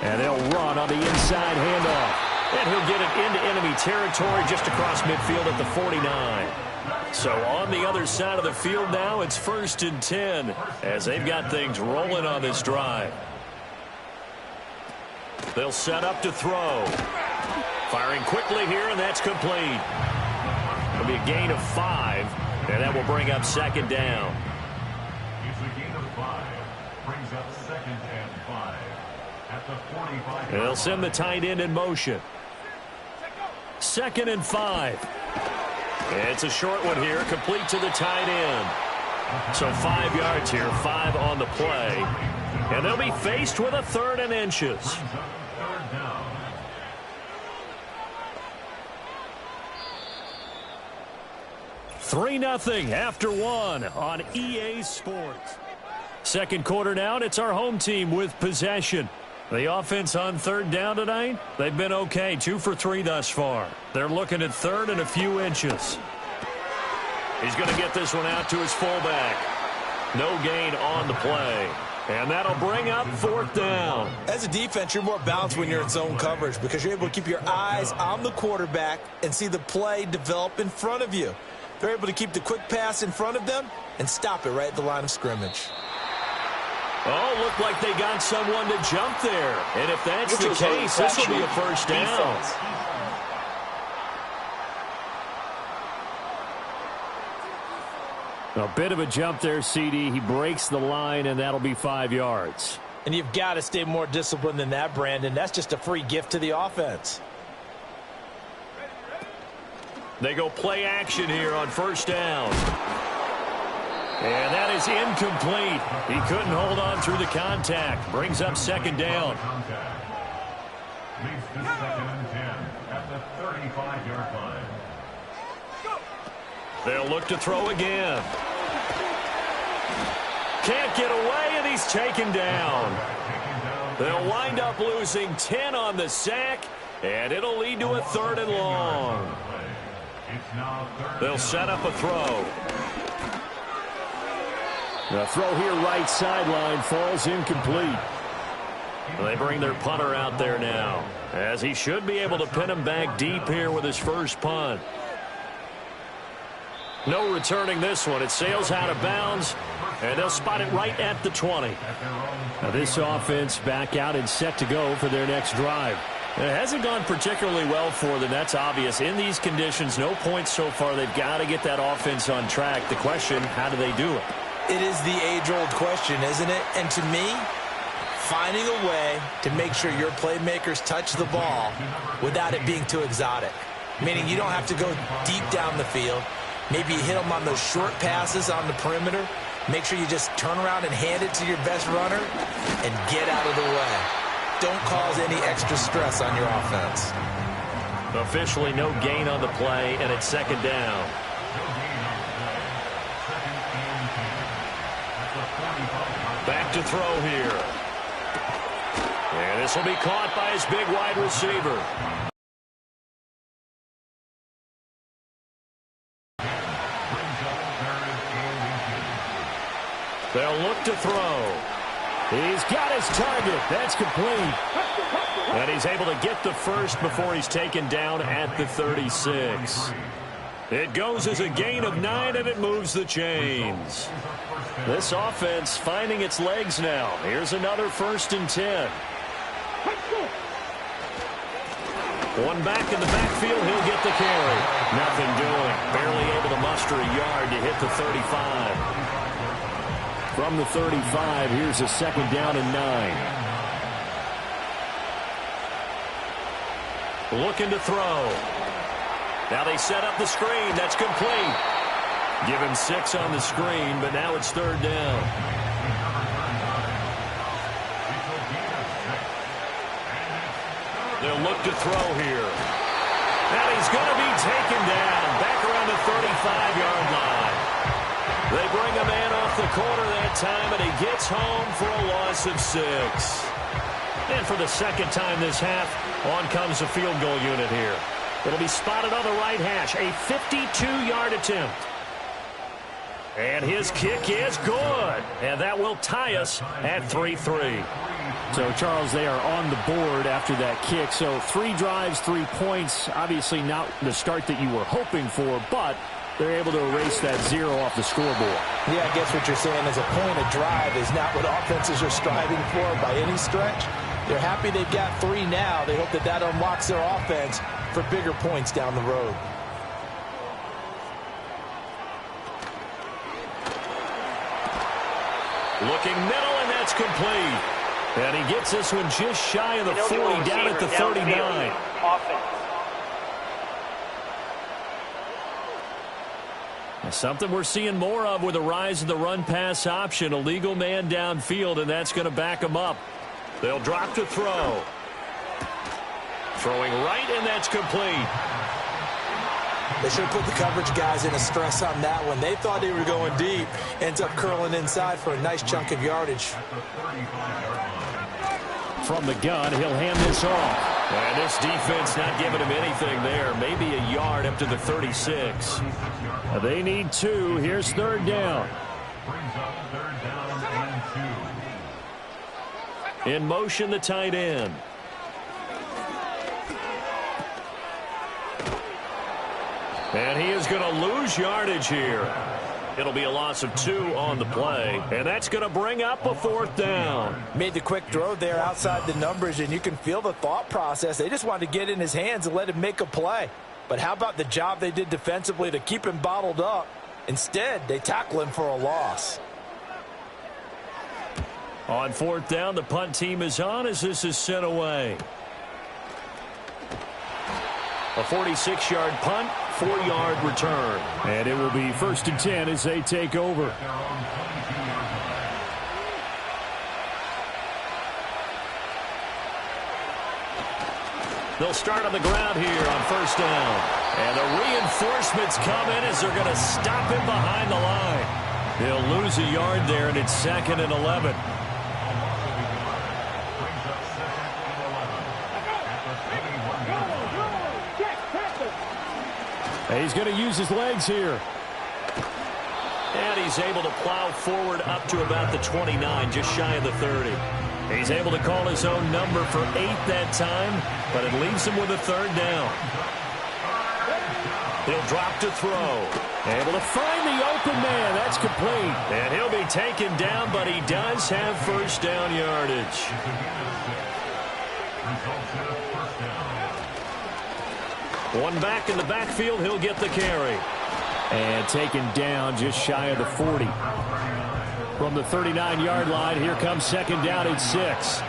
And they'll run on the inside handoff. And he'll get it into enemy territory just across midfield at the 49. So on the other side of the field now, it's 1st and 10 as they've got things rolling on this drive. They'll set up to throw. Firing quickly here, and that's complete. It'll be a gain of 5, and that will bring up 2nd down. It's a gain of 5. Brings up 2nd and 5 at the 45. They'll send the tight end in motion. 2nd and 5. It's a short one here, complete to the tight end. So 5 yards here, 5 on the play. And they'll be faced with a 3rd and inches. 3-0 after 1 on EA Sports. Second quarter now, and it's our home team with possession. The offense on 3rd down tonight, they've been okay, 2 for 3 thus far. They're looking at 3rd and a few inches. He's going to get this one out to his fullback. No gain on the play. And that'll bring up 4th down. As a defense, you're more balanced when you're in zone coverage because you're able to keep your eyes on the quarterback and see the play develop in front of you. They're able to keep the quick pass in front of them and stop it right at the line of scrimmage. Oh, looked like they got someone to jump there. And if that's the case, this will be a first down. A bit of a jump there, CD. He breaks the line, and that'll be 5 yards. And you've got to stay more disciplined than that, Brandon. That's just a free gift to the offense. They go play action here on 1st down. And that is incomplete. He couldn't hold on through the contact. Brings up 2nd down. Leads to 2nd and 10 at the 35-yard line. They'll look to throw again. Can't get away, and he's taken down. They'll wind up losing 10 on the sack, and it'll lead to a 3rd and long. They'll set up a throw. The throw here right sideline falls incomplete. They bring their punter out there now, as he should be able to pin him back deep here with his first punt. No returning this one. It sails out of bounds, and they'll spot it right at the 20. Now this offense back out and set to go for their next drive. It hasn't gone particularly well for them. That's obvious. In these conditions, no points so far. They've got to get that offense on track. The question, how do they do it? It is the age-old question, isn't it? And to me, finding a way to make sure your playmakers touch the ball without it being too exotic. Meaning you don't have to go deep down the field. Maybe you hit them on those short passes on the perimeter. Make sure you just turn around and hand it to your best runner and get out of the way. Don't cause any extra stress on your offense. Officially no gain on the play, and it's 2nd down. Back to throw here. And this will be caught by his big wide receiver. They'll look to throw. He's got his target. That's complete. And he's able to get the first before he's taken down at the 36. It goes as a gain of 9, and it moves the chains. This offense finding its legs now. Here's another 1st and 10. One back in the backfield. He'll get the carry. Nothing doing. Barely able to muster a yard to hit the 35. From the 35, here's a 2nd down and 9. Looking to throw. Now they set up the screen. That's complete. Give him 6 on the screen, but now it's 3rd down. They'll look to throw here. And he's going to be taken down back around the 35-yard line. They bring a man off the corner that time, and he gets home for a loss of 6. And for the 2nd time this half, on comes the field goal unit here. It'll be spotted on the right hash, a 52-yard attempt. And his kick is good, and that will tie us at 3-3. So, Charles, they are on the board after that kick. So 3 drives, 3 points. Obviously not the start that you were hoping for, but they're able to erase that 0 off the scoreboard. Yeah, I guess what you're saying is a point of drive is not what offenses are striving for by any stretch. They're happy they've got 3 now. They hope that that unlocks their offense for bigger points down the road. Looking middle, and that's that's complete. And he gets this one just shy of the 40, down at the 39. Offense. Something we're seeing more of with the rise of the run-pass option. A legal man downfield, and that's going to back him up. They'll drop to throw. Throwing right, and that's complete. They should have put the coverage guys in a stress on that one. They thought they were going deep. Ends up curling inside for a nice chunk of yardage. From the gun, he'll hand this off. And this defense not giving him anything there. Maybe a yard up to the 36. They need 2. Here's third down. Brings up third down and 2. In motion, the tight end. And he is going to lose yardage here. It'll be a loss of 2 on the play. And that's going to bring up a 4th down. Made the quick throw there outside the numbers, and you can feel the thought process. They just wanted to get in his hands and let him make a play. But how about the job they did defensively to keep him bottled up? Instead, they tackle him for a loss. On 4th down, the punt team is on as this is sent away. A 46-yard punt, 4-yard return. And it will be 1st and 10 as they take over. They'll start on the ground here on 1st down. And the reinforcements come in as they're going to stop him behind the line. They'll lose a yard there, and it's 2nd and 11. He's going to use his legs here. And he's able to plow forward up to about the 29, just shy of the 30. He's able to call his own number for 8 that time, but it leaves him with a 3rd down. He'll drop to throw. Able to find the open man. That's complete. And he'll be taken down, but he does have 1st down yardage. One back in the backfield, he'll get the carry. And taken down just shy of the 40. From the 39-yard line, here comes 2nd down and 6.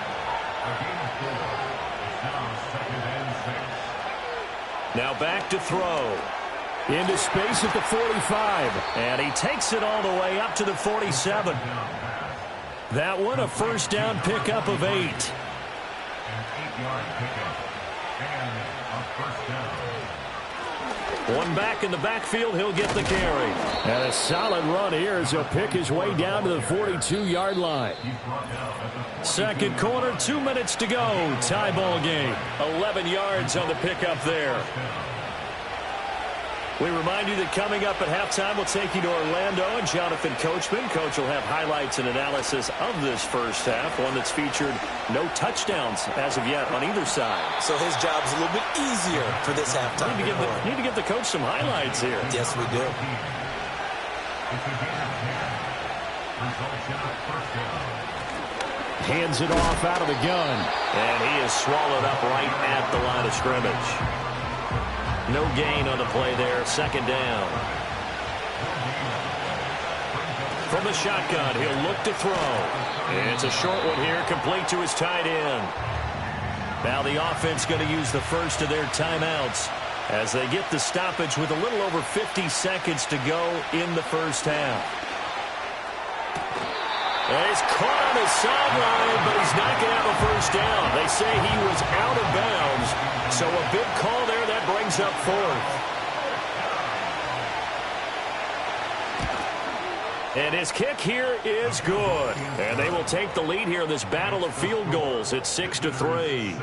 Now back to throw. Into space at the 45. And he takes it all the way up to the 47. That one a 1st down pickup of 8. An 8-yard pickup. And a 1st down. One back in the backfield, he'll get the carry. And a solid run here as he'll pick his way down to the 42-yard line. 2nd quarter, 2 minutes to go. Tie ball game. 11 yards on the pickup there. We remind you that coming up at halftime, we'll take you to Orlando and Jonathan Coachman. Coach will have highlights and analysis of this first half, one that's featured no touchdowns as of yet on either side. So his job's a little bit easier for this halftime. Need to give the coach some highlights here. Yes, we do. Hands it off out of the gun. And he is swallowed up right at the line of scrimmage. No gain on the play there. 2nd down. From the shotgun, he'll look to throw. And it's a short one here, complete to his tight end. Now the offense going to use the first of their timeouts as they get the stoppage with a little over 50 seconds to go in the first half. And he's caught on the sideline, but he's not going to have a 1st down. They say he was out of bounds, so a big call there that brings up 4th. And his kick here is good. And they will take the lead here in this battle of field goals. It's 6-3.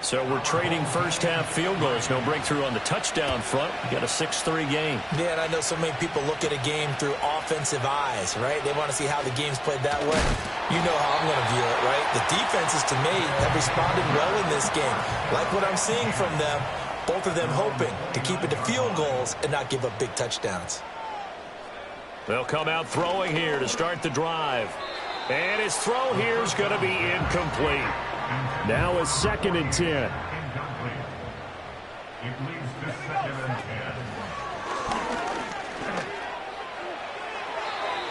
So we're trading first half field goals. No breakthrough on the touchdown front. We got a 6-3 game. Yeah, and I know so many people look at a game through offensive eyes, right? They want to see how the game's played that way. You know how I'm going to view it, right? The defenses, to me, have responded well in this game. Like what I'm seeing from them, both of them hoping to keep it to field goals and not give up big touchdowns. They'll come out throwing here to start the drive. And his throw here is going to be incomplete. Now a 2nd and 10. Incomplete. It leads to 2nd and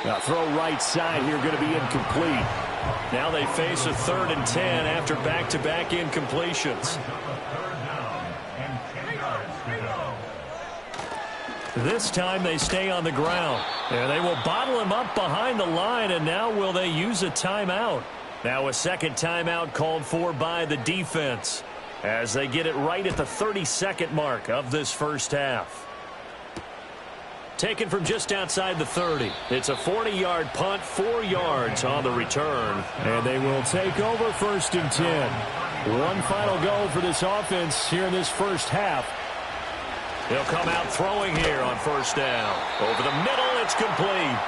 10. Now throw right side here, going to be incomplete. Now they face a 3rd and 10 after back-to-back incompletions. This time they stay on the ground. And they will bottle him up behind the line, and now will they use a timeout? Now a second timeout called for by the defense as they get it right at the 30-second mark of this first half. Taken from just outside the 30. It's a 40-yard punt, 4 yards on the return. And they will take over 1st and 10. One final go for this offense here in this first half. They'll come out throwing here on 1st down. Over the middle, it's complete.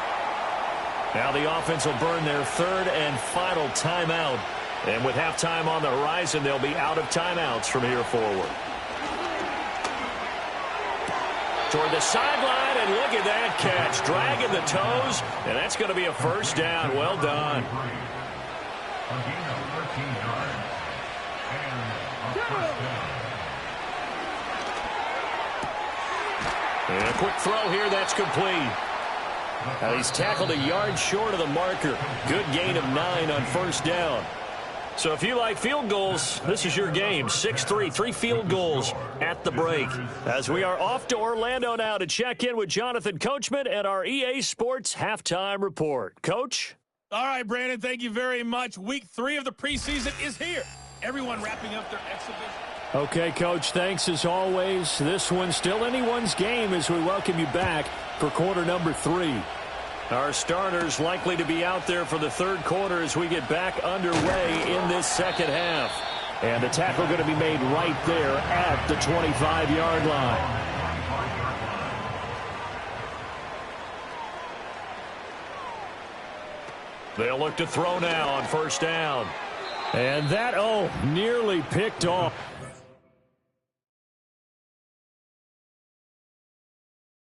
Now the offense will burn their 3rd and final timeout. And with halftime on the horizon, they'll be out of timeouts from here forward. Toward the sideline, and look at that catch. Dragging the toes, and that's going to be a 1st down. Well done. And a quick throw here, that's complete. Now he's tackled a yard short of the marker. Good gain of 9 on 1st down. So if you like field goals, this is your game. 6-3, 3 field goals at the break. As we are off to Orlando now to check in with Jonathan Coachman and our EA Sports Halftime Report. Coach? All right, Brandon, thank you very much. Week 3 of the preseason is here. Everyone wrapping up their exhibition. Okay, Coach, thanks as always. This one's still anyone's game as we welcome you back for quarter number 3. Our starters likely to be out there for the 3rd quarter as we get back underway in this second half. And the tackle going to be made right there at the 25-yard line. They'll look to throw now on 1st down. And that, nearly picked off.